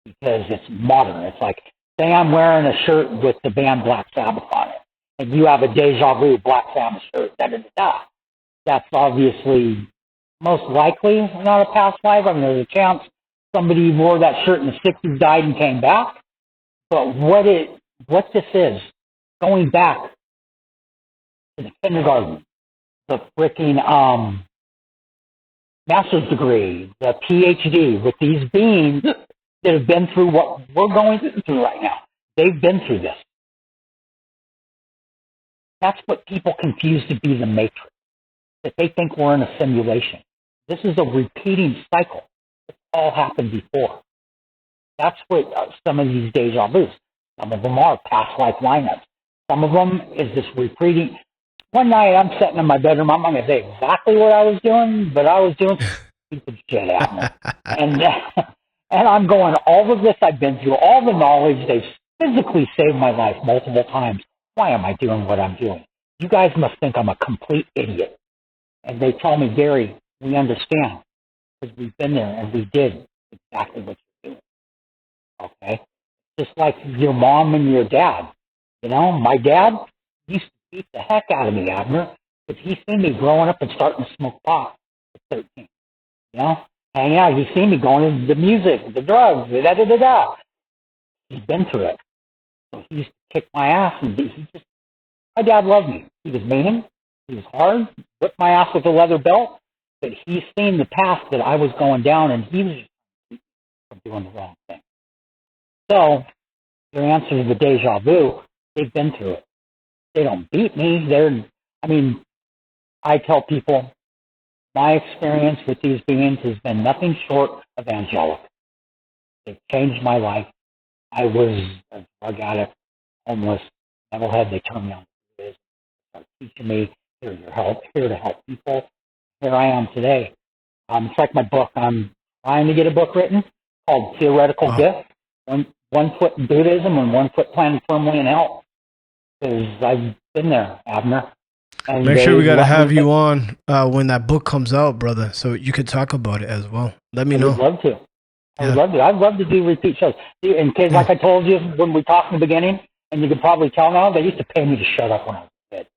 Speaker 7: Because it's modern. It's like, say I'm wearing a shirt with the band Black Sabbath on it, and you have a deja vu Black Sabbath shirt, da-da-da-da. That's obviously most likely not a past life. I mean, there's a chance somebody wore that shirt in the 60s, died, and came back. But what this is, going back to the kindergarten, the freaking master's degree, the PhD, with these beings that have been through what we're going through right now. They've been through this. That's what people confuse to be the Matrix, that they think we're in a simulation. This is a repeating cycle. It's all happened before. That's what some of these deja vus. Some of them are past life lineups. Some of them is this repeating. One night I'm sitting in my bedroom. I'm not going to say exactly what I was doing, but I was doing stupid shit out there. And I'm going, all of this I've been through, all the knowledge, they've physically saved my life multiple times. Why am I doing what I'm doing? You guys must think I'm a complete idiot. And they tell me, Gary, we understand, because we've been there and we did exactly what you're doing. Okay? Just like your mom and your dad. You know, my dad used to beat the heck out of me, Abner, but he's seen me growing up and starting to smoke pot at 13. You know? Hanging out, he's seen me going into the music, the drugs, da-da-da-da. He's been through it. So he used to kick my ass, and my dad loved me. He was mean, he was hard, whipped my ass with a leather belt, but he's seen the path that I was going down, and he was from doing the wrong thing. So, your answer to the deja vu, they've been through it. They don't beat me. I tell people, my experience with these beings has been nothing short of angelic. They've changed my life. I was a drug addict, homeless, metalhead. They turned me on to this. Started teaching me, here to help people, here I am today. It's like my book. I'm trying to get a book written called Theoretical Gift, one foot in Buddhism and 1 foot planted firmly in hell. Because I've been there, Abner. And
Speaker 6: Make sure we got to have you on when that book comes out, brother, so you could talk about it as well. Let me know.
Speaker 7: I'd love to. I'd love to. I'd love to do repeat shows. In case, like I told you when we talked in the beginning, and you can probably tell now, they used to pay me to shut up when I was a kid.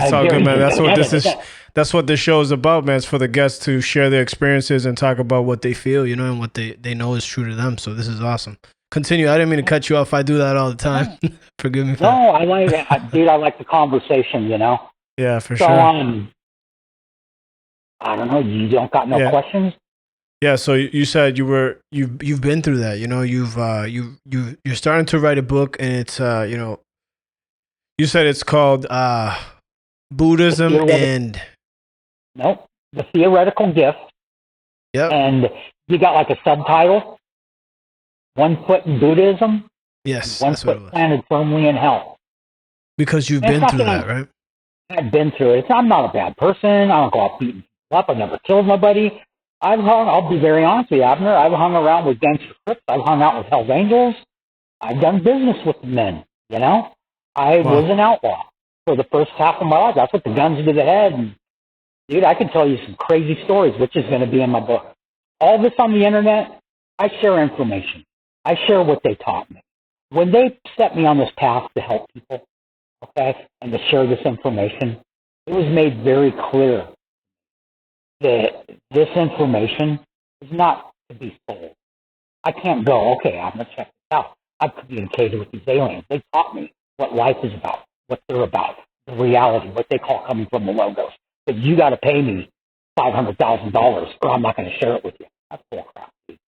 Speaker 6: It's all good, man. That's what this is. That's what this show is about, man. It's for the guests to share their experiences and talk about what they feel, you know, and what they know is true to them. So this is awesome. Continue. I didn't mean to cut you off. I do that all the time. Forgive me for that.
Speaker 7: I like it. Dude, I like the conversation, you know?
Speaker 6: Yeah, for
Speaker 7: so,
Speaker 6: sure.
Speaker 7: I don't know. You don't got no questions?
Speaker 6: Yeah, so you said you've been through that, you know, you're starting to write a book, and it's you know, you said it's called Buddhism and
Speaker 7: The Theoretical Gift.
Speaker 6: Yep.
Speaker 7: And you got like a subtitle, 1 foot in Buddhism.
Speaker 6: Yes.
Speaker 7: 1 foot planted firmly in hell.
Speaker 6: Because you've been through that, right?
Speaker 7: I've been through it. I'm not a bad person. I don't go out beating people up. I've never killed nobody. I'll be very honest with you, Abner. I've hung around with gangster crips. I've hung out with Hell's Angels. I've done business with the men, you know? I was an outlaw for the first half of my life. I put the guns to the head. And, dude, I can tell you some crazy stories, which is going to be in my book. All this on the internet, I share information. I share what they taught me. When they set me on this path to help people, okay, and to share this information, it was made very clear that this information is not to be sold. I can't go, okay, I'm going to check this out. I've communicated with these aliens. They taught me what life is about, what they're about, the reality, what they call coming from the logos. But you got to pay me $500,000 or I'm not going to share it with you. That's bull crap, dude.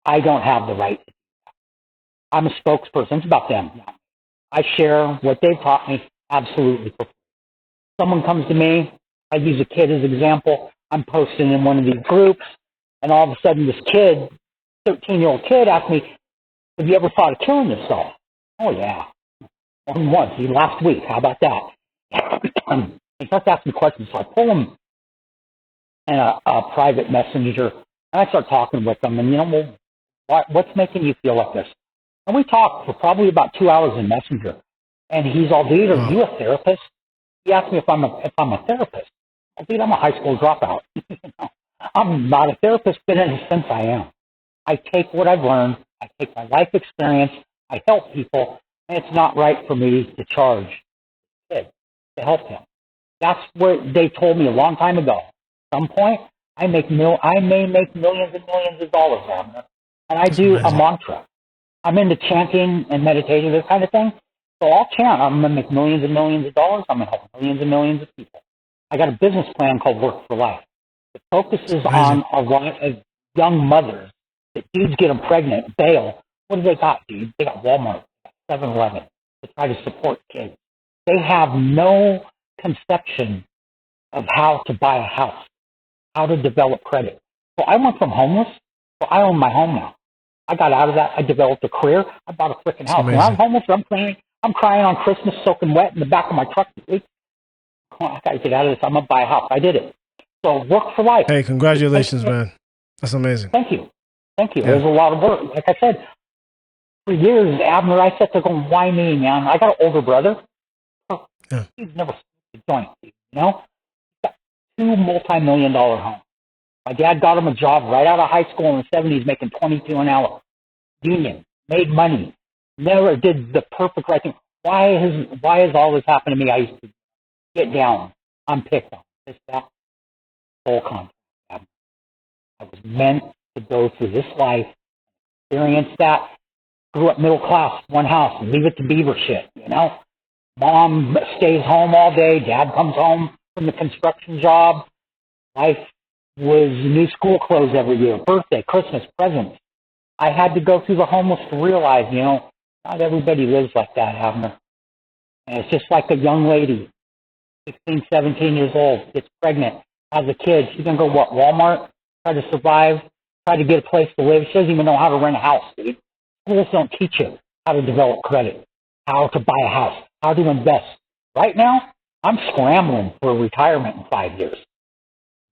Speaker 7: I don't have the right to do that. I'm a spokesperson. It's about them now. I share what they've taught me absolutely for free. Someone comes to me, I use a kid as an example. I'm posting in one of these groups, and all of a sudden this kid, 13-year-old kid, asked me, have you ever thought of killing yourself? Oh, yeah. Only once, last week. How about that? He starts asking me questions, so I pull him in a private messenger, and I start talking with him, and, you know, well, what's making you feel like this? And we talked for probably about 2 hours in Messenger, and he's all, dude, are you a therapist? He asked me if I'm a therapist. Well, dude, I'm a high school dropout. I'm not a therapist, but in a sense I am. I take what I've learned, I take my life experience, I help people, and it's not right for me to charge kids to help him. That's what they told me a long time ago. At some point, I may make millions and millions of dollars on it, and I do a mantra. I'm into chanting and meditating, this kind of thing. So I'll chant. I'm going to make millions and millions of dollars. I'm going to help millions and millions of people. I got a business plan called Work for Life. It focuses on a lot of young mothers that dudes get them pregnant, bail. What do they got, dude? They got Walmart, 7-Eleven to try to support kids. They have no conception of how to buy a house, how to develop credit. So I went from homeless, so I own my home now. I got out of that. I developed a career. I bought a freaking house. When I'm homeless, I'm crying on Christmas, soaking wet in the back of my truck. Come on, I got to get out of this. I'm going to buy a house. I did it. So Work for Life.
Speaker 6: Hey, congratulations, man. That's amazing.
Speaker 7: Thank you. Thank you. Yeah. It was a lot of work. Like I said, for years, Abner, I sat there going, why me, man? I got an older brother. He's never smoked a joint, you know? He's got 2 multi-million-dollar homes. My dad got him a job right out of high school in the 70s, making $22 an hour. Union, made money, never did the perfect right thing. Why has all this happened to me? I used to get down. I'm picked on. This, that, full contact. I was meant to go through this life, experience that. Grew up middle class, one house, leave it to beaver shit, you know? Mom stays home all day. Dad comes home from the construction job. Life was new school clothes every year, birthday, Christmas, presents. I had to go through the homeless to realize, you know, not everybody lives like that, Abner. And it's just like a young lady, 16, 17 years old, gets pregnant, has a kid. She's going to go, Walmart, try to survive, try to get a place to live. She doesn't even know how to rent a house, dude. Schools don't teach you how to develop credit, how to buy a house, how to invest. Right now, I'm scrambling for retirement in 5 years.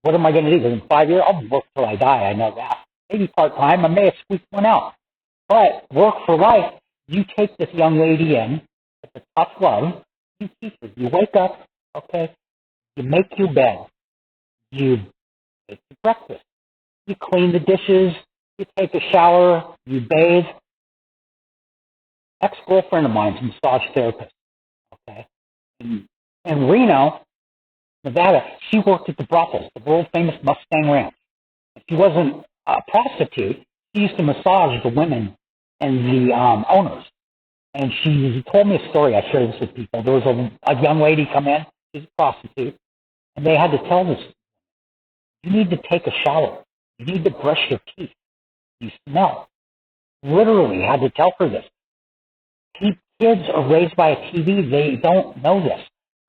Speaker 7: what am I going to do? Because in 5 years, I'll work till I die. I know that. Maybe part-time. I may have squeaked one out. But work for life, you take this young lady in, it's a tough love, you teach her. You wake up, okay, you make your bed, you make your breakfast, you clean the dishes, you take a shower, you bathe. Ex-girlfriend of mine's a massage therapist, okay? In Reno, Nevada, she worked at the brothels, the world-famous Mustang Ranch. She wasn't a prostitute. She used to massage the women and the owners. And she told me a story. I share this with people. There was a young lady come in. She's a prostitute. And they had to tell this, you need to take a shower. You need to brush your teeth. You smell. Literally had to tell her this. Kids are raised by a TV. They don't know this.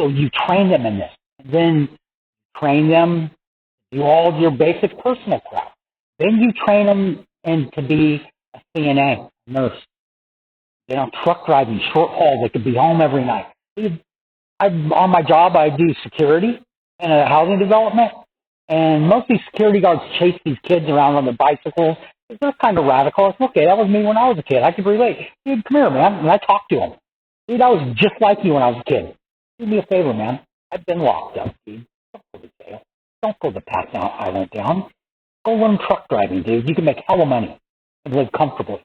Speaker 7: So you train them in this. And then train them to do all of your basic personal crap. Then you train them in to be a CNA, nurse. Truck driving, short haul. They could be home every night. On my job, I do security in a housing development. And most of these security guards chase these kids around on their bicycles. They're kind of radical. It's okay. That was me when I was a kid. I could relate. Dude, come here, man. And I talk to them. Dude, I was just like you when I was a kid. Do me a favor, man. I've been locked up, dude. Don't go to jail. Don't go to Pat Island down. Go learn truck driving, dude. You can make hella money and live comfortably.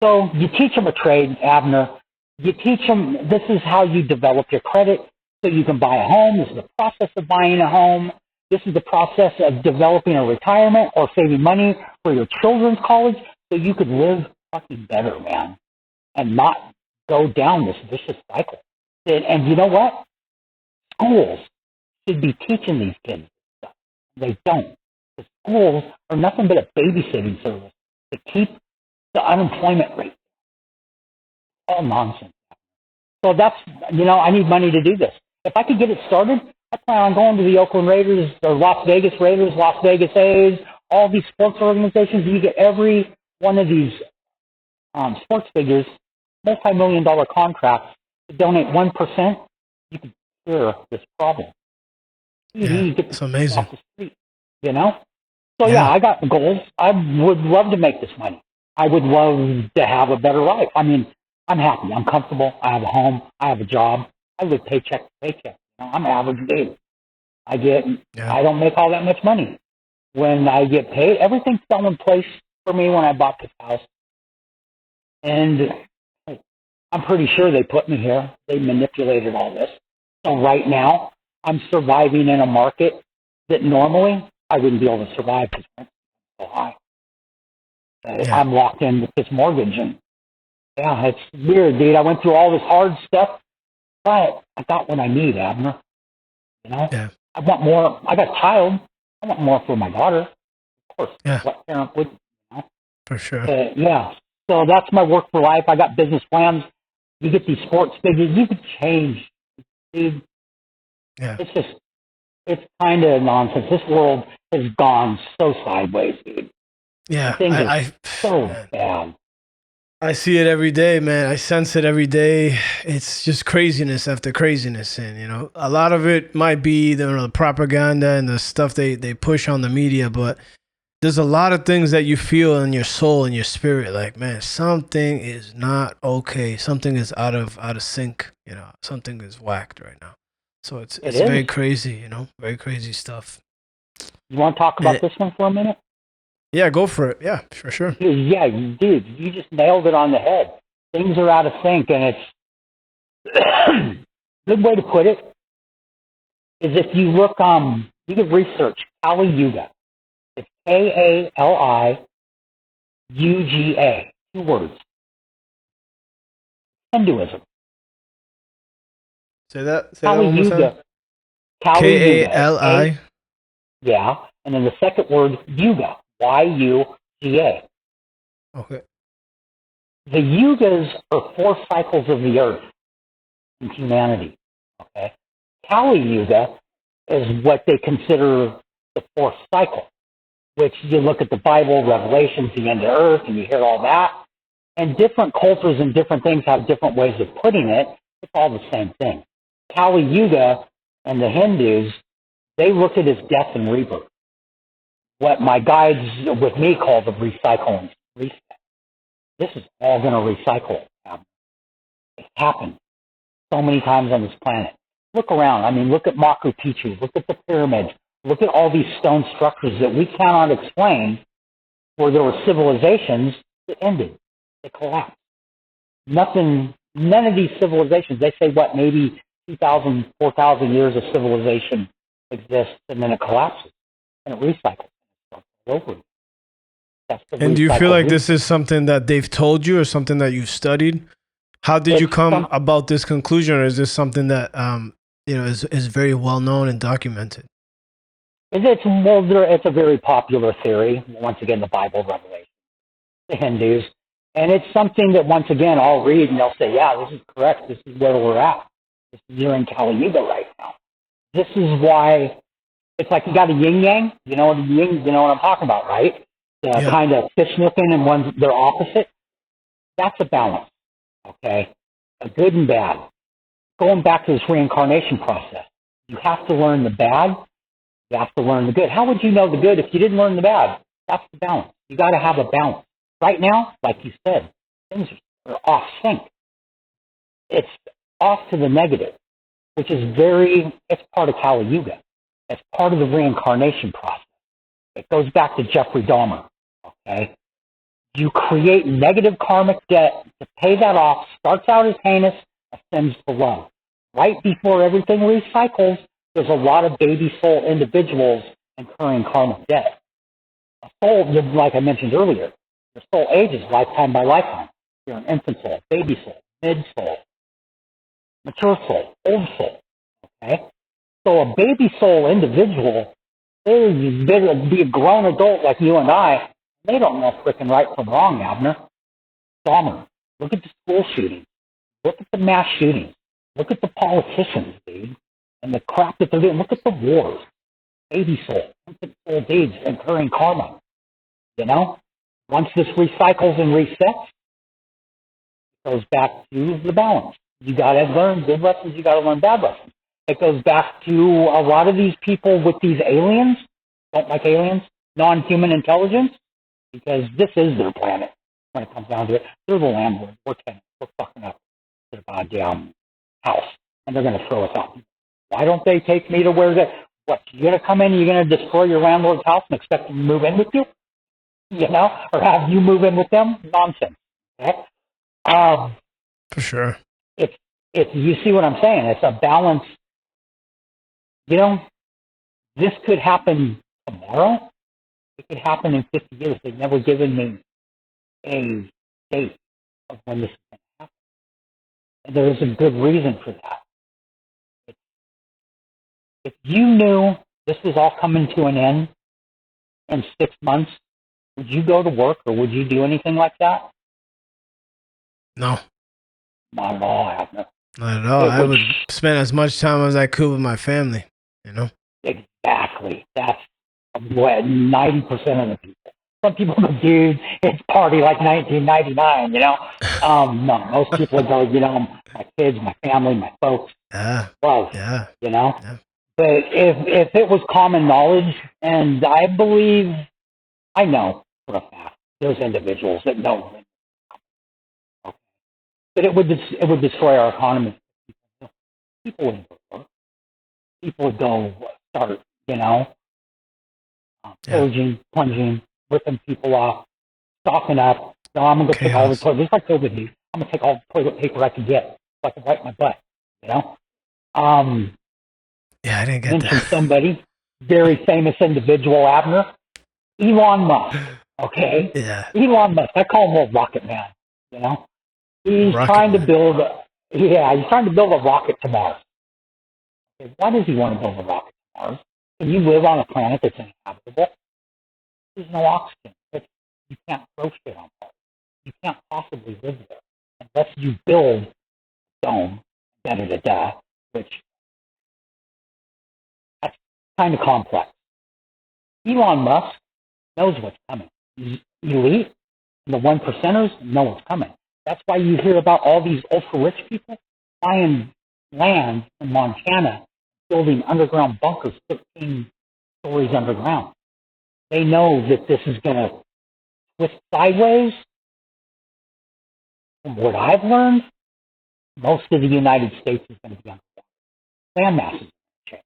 Speaker 7: So you teach them a trade, Abner. You teach them this is how you develop your credit so you can buy a home. This is the process of buying a home. This is the process of developing a retirement or saving money for your children's college so you could live fucking better, man, and not go down this vicious cycle. And you know what? Schools should be teaching these kids stuff. They don't. The schools are nothing but a babysitting service to keep the unemployment rate. All nonsense. So that's, I need money to do this. If I could get it started, I plan on going to the Oakland Raiders, or Las Vegas Raiders, Las Vegas A's, all these sports organizations. You get every one of these sports figures, multi-million-dollar contracts to donate 1%. You can cure this problem. You get
Speaker 6: it's amazing.
Speaker 7: Off the street, So yeah, I got goals. I would love to make this money. I would love to have a better life. I mean, I'm happy. I'm comfortable. I have a home. I have a job. I live paycheck to paycheck. I'm average dude. I don't make all that much money. When I get paid, everything fell in place for me when I bought this house. And I'm pretty sure they put me here. They manipulated all this. So right now, I'm surviving in a market that normally I wouldn't be able to survive because rent's so high. I'm locked in with this mortgage. And it's weird, dude. I went through all this hard stuff, but I got what I need, Abner. I want more. I got a child. I want more for my daughter. Of course. What parent would,
Speaker 6: For sure.
Speaker 7: So that's my work for life. I got business plans. You get these sports figures. You could change, dude.
Speaker 6: Yeah.
Speaker 7: It's kind of nonsense. This world has gone so sideways, dude.
Speaker 6: Yeah.
Speaker 7: Things are so bad.
Speaker 6: I see it every day, man. I sense it every day. It's just craziness after craziness. And, a lot of it might be the propaganda and the stuff they push on the media, but there's a lot of things that you feel in your soul and your spirit. Like, man, something is not okay. Something is out of sync. Something is whacked right now. So it's very crazy, very crazy stuff.
Speaker 7: You want to talk about this one for a minute?
Speaker 6: Yeah, go for it. Yeah, for sure.
Speaker 7: Yeah, dude, you just nailed it on the head. Things are out of sync, and it's good way to put it is if you look, you can research Kali Yuga. It's Kaliuga, 2 words. Hinduism.
Speaker 6: Say that.
Speaker 7: Kali Yuga.
Speaker 6: Kali.
Speaker 7: Yeah, and then the second word, Yuga. Yuga.
Speaker 6: Okay.
Speaker 7: The yugas are 4 cycles of the earth in humanity. Okay. Kali Yuga is what they consider the 4th cycle, which you look at the Bible, Revelations, the end of earth, and you hear all that. And different cultures and different things have different ways of putting it. It's all the same thing. Kali Yuga and the Hindus, they look at it as death and rebirth. what my guides with me call the recycle and reset. This is all going to recycle. It's happened so many times on this planet. Look around. I mean, look at Machu Picchu. Look at the pyramids. Look at all these stone structures that we cannot explain, where there were civilizations that ended. They collapsed. None of these civilizations, they say, what, maybe 2,000, 4,000 years of civilization exists, and then it collapses, and it recycles. It's over.
Speaker 6: And do you feel like this is something that they've told you or something that you've studied? How did you come about this conclusion, or is this something that is very well known and documented?
Speaker 7: It's a very popular theory. Once again, the Bible, Revelation, the Hindus, and it's something that once again I'll read and they'll say, "Yeah, this is correct. This is where we're at. You're in Kali Yuga right now." This is why it's like you got a yin yang. You know what I'm talking about, right? The kind of fish looking and ones they're opposite. That's a balance. Okay, a good and bad. Going back to this reincarnation process, you have to learn the bad. You have to learn the good. How would you know the good if you didn't learn the bad? That's the balance. You got to have a balance. Right now, like you said, things are off sync. It's off to the negative, which is it's part of Kali Yuga. It's part of the reincarnation process. It goes back to Jeffrey Dahmer. Okay, you create negative karmic debt to pay that off. Starts out as heinous, ascends to love. Right before everything recycles, there's a lot of baby soul individuals incurring karmic debt. A soul, like I mentioned earlier, the soul ages lifetime by lifetime. You're an infant soul, baby soul, mid soul, mature soul, old soul. Okay, so a baby soul individual, they be a grown adult like you and I. They don't know frickin' right from wrong, Abner. Dahmer. Look at the school shootings. Look at the mass shootings. Look at the politicians, dude. And the crap that they're doing. Look at the wars. Baby soul. Look at old age incurring karma. You know? Once this recycles and resets, it goes back to the balance. You gotta learn good lessons, you gotta learn bad lessons. It goes back to a lot of these people with these aliens, don't like aliens, non-human intelligence, because this is their planet when it comes down to it. They're the landlord. We're tenants. We're fucking up their goddamn house, and they're going to throw us out. Why don't they take me to where they? What, you're going to come in and you're going to destroy your landlord's house and expect them to move in with you? You know? Or have you move in with them? Nonsense. Okay?
Speaker 6: For sure.
Speaker 7: It's you see what I'm saying? It's a balance. You know, this could happen tomorrow. It could happen in 50 years. They've never given me a date of when this is going to happen. And there is a good reason for that. If you knew this was all coming to an end in 6 months, would you go to work or would you do anything like that?
Speaker 6: No.
Speaker 7: Not at all, Abner.
Speaker 6: Not at all. I would spend as much time as I could with my family, you know?
Speaker 7: Exactly. That's what 90% of the people. Some people go, dude, it's party like 1999, you know? No, most people would go, you know, my kids, my family, my folks, love, you know? Yeah. But if it was common knowledge, and I know for a fact, there's individuals that know, okay, but it would destroy our economy. People wouldn't go work. People would go start, you know, pillaging, plunging, ripping people off, stocking up. No, I'm going to take all the toilet. Just like COVID news, I'm going to take all the toilet paper I can get so I can wipe my butt, you know?
Speaker 6: Yeah, I didn't get
Speaker 7: mention
Speaker 6: that.
Speaker 7: somebody, very famous individual, Abner, Elon Musk, okay?
Speaker 6: Yeah.
Speaker 7: Elon Musk, I call him a rocket man, you know? He's trying to build a rocket to Mars. Okay, why does he want to build a rocket to Mars? Can you live on a planet that's inhabitable? There's no oxygen. You can't grow shit on Mars. You can't possibly live there unless you build a dome, which that's kind of complex. Elon Musk knows what's coming. He's elite, and the 1%ers know what's coming. That's why you hear about all these ultra-rich people buying land in Montana, building underground bunkers 15 stories underground. they know that this is going to twist sideways. From what I've learned, most of the United States is going to be underwater. Land masses are going to change.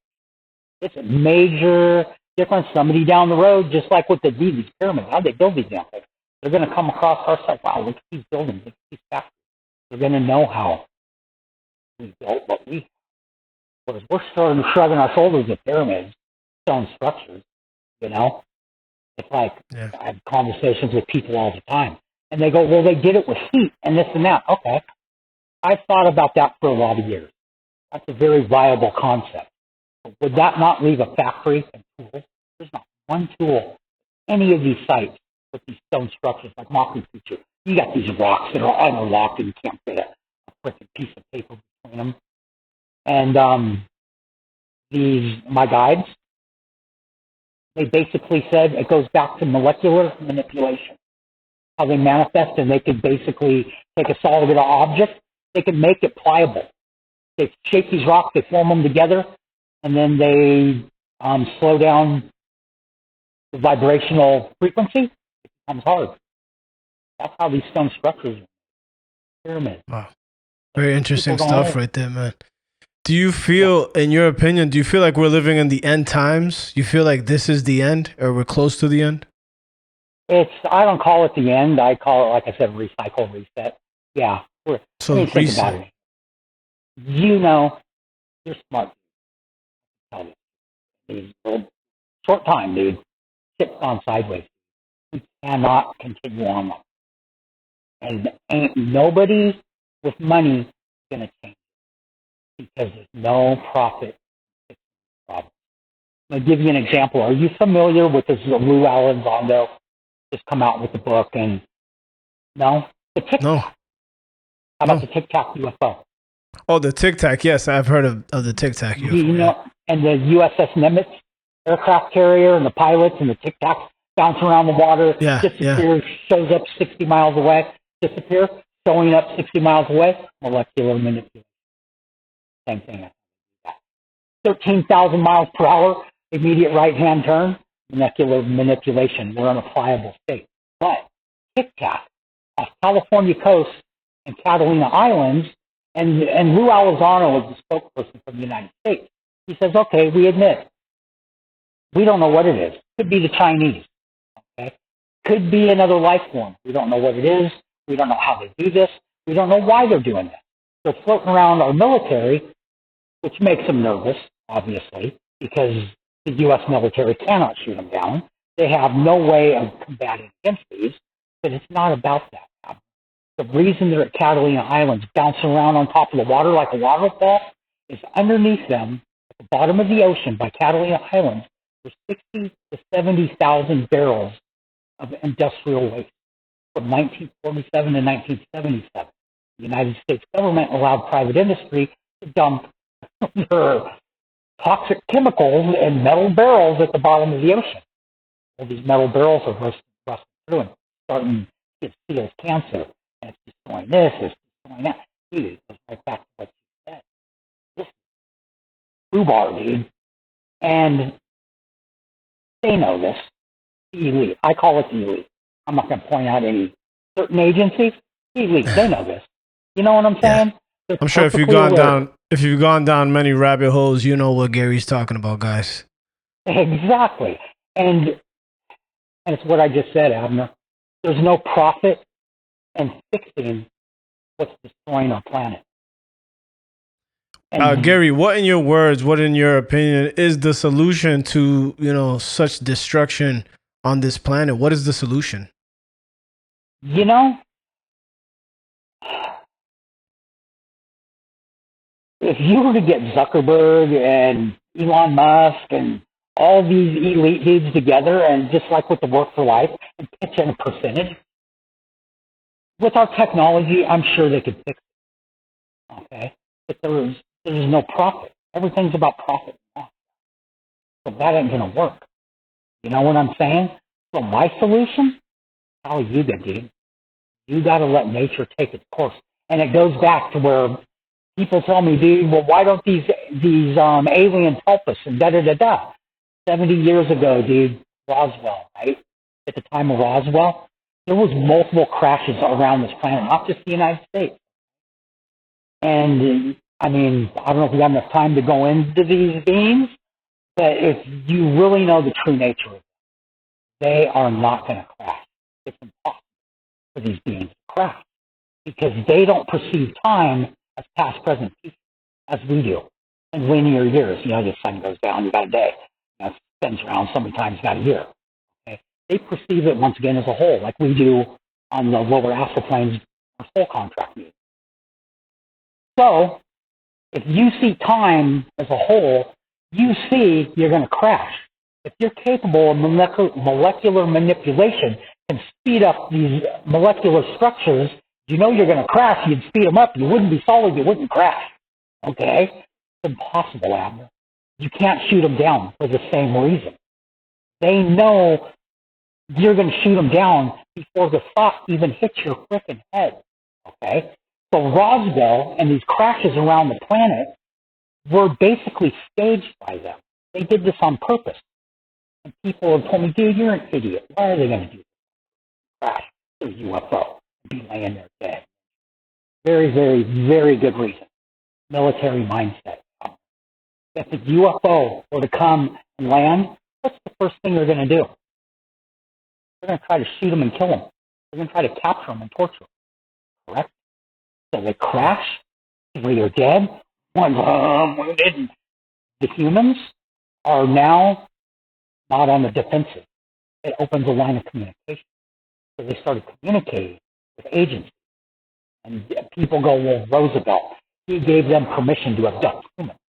Speaker 7: It's a major difference. Somebody down the road, just like with these pyramids, how they build these damn things, they're going to come across our site. Wow, look at these buildings, look at these factories. They're going to know how we built what we have. Whereas we're starting shrugging our shoulders at pyramids, stone structures, you know? It's like, I have conversations with people all the time. And they go, well, they did it with heat and this and that. Okay. I've thought about that for a lot of years. That's a very viable concept. But would that not leave a factory and tools? There's not one tool any of these sites with these stone structures like Mockery Feature. You got these rocks that are interlocked and you can't fit a freaking piece of paper between them. And my guides, they basically said it goes back to molecular manipulation. How they manifest, and they could basically take a solid object, they can make it pliable. They shape these rocks, they form them together, and then they slow down the vibrational frequency. It becomes hard. That's how these stone structures are. Pyramids.
Speaker 6: Wow. Very interesting stuff right there, man. Do you feel, in your opinion, do you feel like we're living in the end times? You feel like this is the end, or we're close to the end?
Speaker 7: I don't call it the end. I call it, like I said, recycle, reset. Yeah.
Speaker 6: So
Speaker 7: let me think about it. You know, you're smart. Short time, dude. Shit's gone sideways. We cannot continue on. And ain't nobody with money going to change it because there's no profit. Problem. I'll give you an example. Are you familiar with this Lou Elizondo? Just come out with the book and no? The Tic Tac.
Speaker 6: No.
Speaker 7: How about the Tic Tac UFO?
Speaker 6: Oh, the Tic Tac. Yes, I've heard of the Tic Tac UFO.
Speaker 7: You know, and the USS Nimitz aircraft carrier and the pilots and the Tic Tacs bounce around the water, disappears, shows up 60 miles away, disappears, showing up 60 miles away, molecular manipulation. Same thing. 13,000 miles per hour, immediate right-hand turn, molecular manipulation. We're in a pliable state. But Tic Tac off California coast and Catalina Islands, and Lou Elizondo is the spokesperson from the United States. He says, okay, we admit, we don't know what it is. Could be the Chinese. Okay? Could be another life form. We don't know what it is. We don't know how they do this. We don't know why they're doing this. They're floating around our military, which makes them nervous, obviously, because the U.S. military cannot shoot them down. They have no way of combating against these, but it's not about that. The reason they're at Catalina Islands bouncing around on top of the water like a waterfall is underneath them, at the bottom of the ocean by Catalina Islands, there's 60 to 70,000 barrels of industrial waste from 1947 to 1977. The United States government allowed private industry to dump their toxic chemicals in metal barrels at the bottom of the ocean. Well, these metal barrels are rusting through and starting to cause cancer. And it's destroying this, it's destroying that. Dude, it goes right back to what you said. This is rhubarb, dude. And they know this. The elite. I call it the elite. I'm not going to point out any certain agencies. The elite, they know this. You know what I'm saying?
Speaker 6: Yeah. I'm sure if you've gone down many rabbit holes, you know what Gary's talking about, guys.
Speaker 7: Exactly. And it's what I just said, Abner. There's no profit in fixing what's destroying our planet.
Speaker 6: Gary, what in your words, what in your opinion is the solution to, such destruction on this planet? What is the solution?
Speaker 7: If you were to get Zuckerberg and Elon Musk and all these elite dudes together and just like with the Work for Life and pitch in a percentage, with our technology, I'm sure they could fix it. Okay? But there's no profit. Everything's about profit. So that ain't going to work. You know what I'm saying? So my solution, how you got, dude? You got to let nature take its course. And it goes back to where people tell me, dude, well, why don't these aliens help us? And da-da-da-da. 70 years ago, dude, Roswell, right? At the time of Roswell, there was multiple crashes around this planet, not just the United States. And I mean, I don't know if we got enough time to go into these beings, but if you really know the true nature of them, they are not going to crash. It's impossible for these beings to crash because they don't perceive time as past, present, future, as we do. In linear years, the sun goes down, you got a day. It spins around so many times, you got a year. Okay? They perceive it once again as a whole, like we do on the lower astral planes or soul contract meetings. So, if you see time as a whole, you see you're going to crash. If you're capable of molecular manipulation and speed up these molecular structures, you're going to crash, you'd speed them up. You wouldn't be solid, you wouldn't crash. Okay? It's impossible, Abner. You can't shoot them down for the same reason. They know you're going to shoot them down before the thought even hits your frickin' head. Okay? So Roswell and these crashes around the planet were basically staged by them. They did this on purpose. And people have told me, dude, you're an idiot. Why are they going to do this? Crash to a UFO and be laying there dead. Very, very, very good reason. Military mindset. If a UFO were to come and land, what's the first thing they're going to do? They're going to try to shoot them and kill them. They're going to try to capture them and torture them. Correct? So they crash, where they're dead, one wounded. The humans are now not on the defensive. It opens a line of communication. So they started communicating with agencies. And people go, well, Roosevelt, he gave them permission to abduct humans.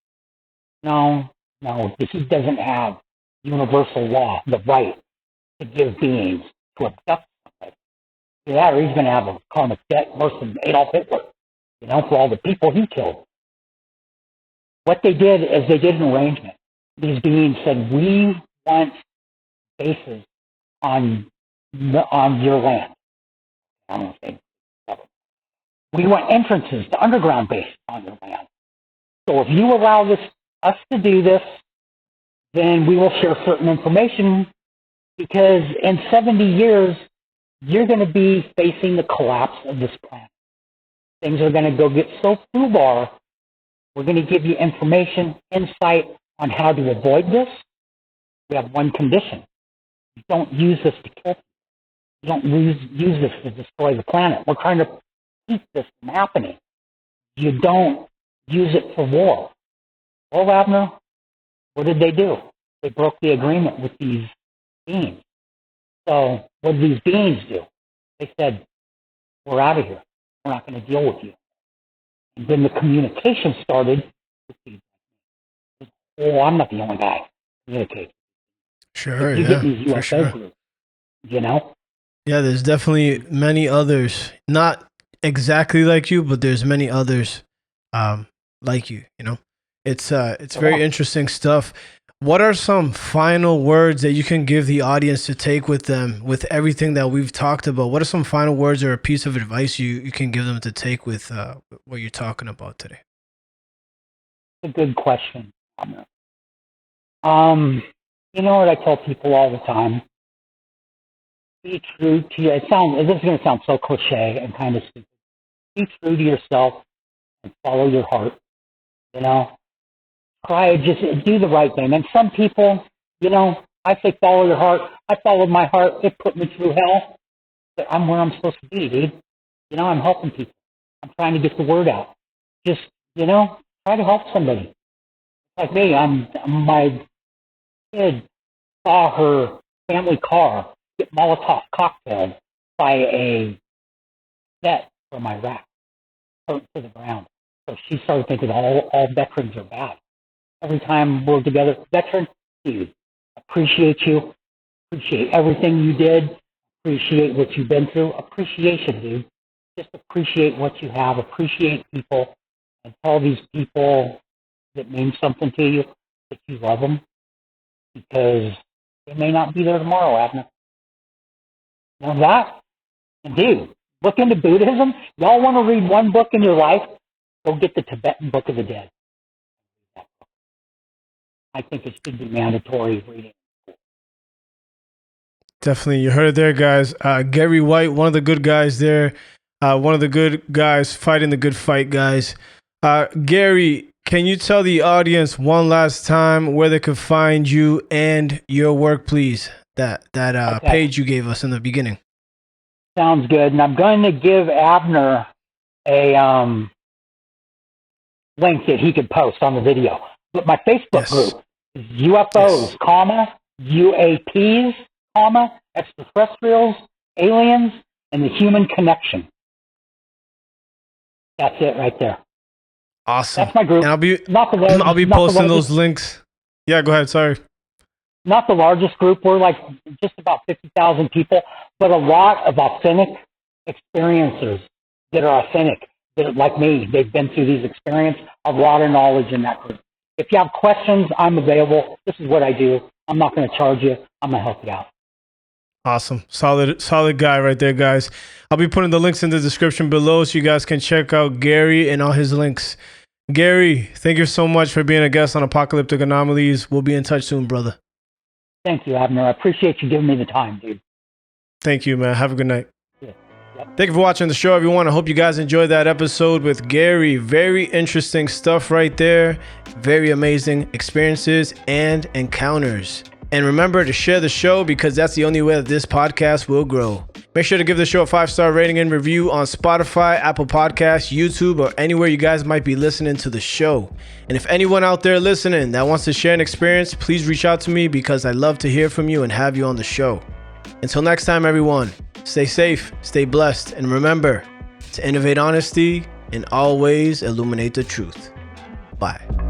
Speaker 7: No, he doesn't have universal law, the right to give beings to abduct somebody. Yeah, or he's going to have a karmic debt worse than Adolf Hitler, for all the people he killed. What they did is they did an arrangement. These beings said, we want bases on your land. I don't think we want entrances to underground bases on your land. So if you allow us to do this, then we will share certain information because in 70 years, you're going to be facing the collapse of this planet. Things are going to go get so foobar. We're going to give you information, insight on how to avoid this. We have one condition. You don't use this to kill people. You don't use this to destroy the planet. We're trying to keep this from happening. You don't use it for war. Well, Abner, what did they do? They broke the agreement with these beings. So what did these beings do? They said, we're out of here. We're not going to deal with you. And then the communication started with these. Oh, I'm not the only guy communicating.
Speaker 6: Sure,
Speaker 7: you get these UFO
Speaker 6: sure.
Speaker 7: groups,
Speaker 6: Yeah, there's definitely many others. Not exactly like you, but there's many others like you, It's very interesting stuff. What are some final words that you can give the audience to take with them with everything that we've talked about? What are some final words or a piece of advice you can give them to take with what you're talking about today?
Speaker 7: It's a good question. You know what I tell people all the time? Be true to you. This is going to sound so cliche and kind of stupid. Be true to yourself and follow your heart. Try to just do the right thing. And some people, I say follow your heart. I followed my heart. It put me through hell. But I'm where I'm supposed to be, dude. I'm helping people. I'm trying to get the word out. Just, try to help somebody. Like me, my kid saw her family car get Molotov cocktailed by a vet from Iraq, burnt to the ground. So she started thinking all veterans are bad. Every time we're together, veteran, dude, appreciate you, appreciate everything you did, appreciate what you've been through. Appreciation, dude. Just appreciate what you have, appreciate people, and tell these people that mean something to you that you love them because they may not be there tomorrow, Abner. Now that, and dude, look into Buddhism. Y'all want to read one book in your life? Go get the Tibetan Book of the Dead. I think it should be mandatory reading.
Speaker 6: Definitely. You heard it there, guys. Gary White, one of the good guys there. One of the good guys fighting the good fight, guys. Gary, can you tell the audience one last time where they could find you and your work, please? That
Speaker 7: Okay.
Speaker 6: page you gave us in the beginning.
Speaker 7: Sounds good. And I'm going to give Abner a link that he could post on the video. But my Facebook group is UFOs, UAPs, extraterrestrials, aliens, and the human connection. That's it right there.
Speaker 6: Awesome.
Speaker 7: That's my group.
Speaker 6: And I'll be
Speaker 7: not
Speaker 6: posting
Speaker 7: the
Speaker 6: those links. Yeah, go ahead. Sorry.
Speaker 7: Not the largest group. We're like just about 50,000 people, but a lot of authentic experiencers that are authentic, that are like me. They've been through these experiences, a lot of knowledge in that group. If you have questions, I'm available. This is what I do. I'm not going to charge you. I'm going to help you out.
Speaker 6: Awesome. Solid guy right there, guys. I'll be putting the links in the description below so you guys can check out Gary and all his links. Gary, thank you so much for being a guest on Apocalyptic Anomalies. We'll be in touch soon, brother.
Speaker 7: Thank you, Abner. I appreciate you giving me the time, dude.
Speaker 6: Thank you, man. Have a good night.
Speaker 7: Yeah. Yep.
Speaker 6: Thank you for watching the show, everyone. I hope you guys enjoyed that episode with Gary. Very interesting stuff right there. Very amazing experiences and encounters. And remember to share the show because that's the only way that this podcast will grow. Make sure to give the show a 5-star rating and review on Spotify, Apple Podcasts, YouTube, or anywhere you guys might be listening to the show. And if anyone out there listening that wants to share an experience, please reach out to me because I'd love to hear from you and have you on the show. Until next time, everyone, stay safe, stay blessed, and remember to innovate honesty and always illuminate the truth. Bye.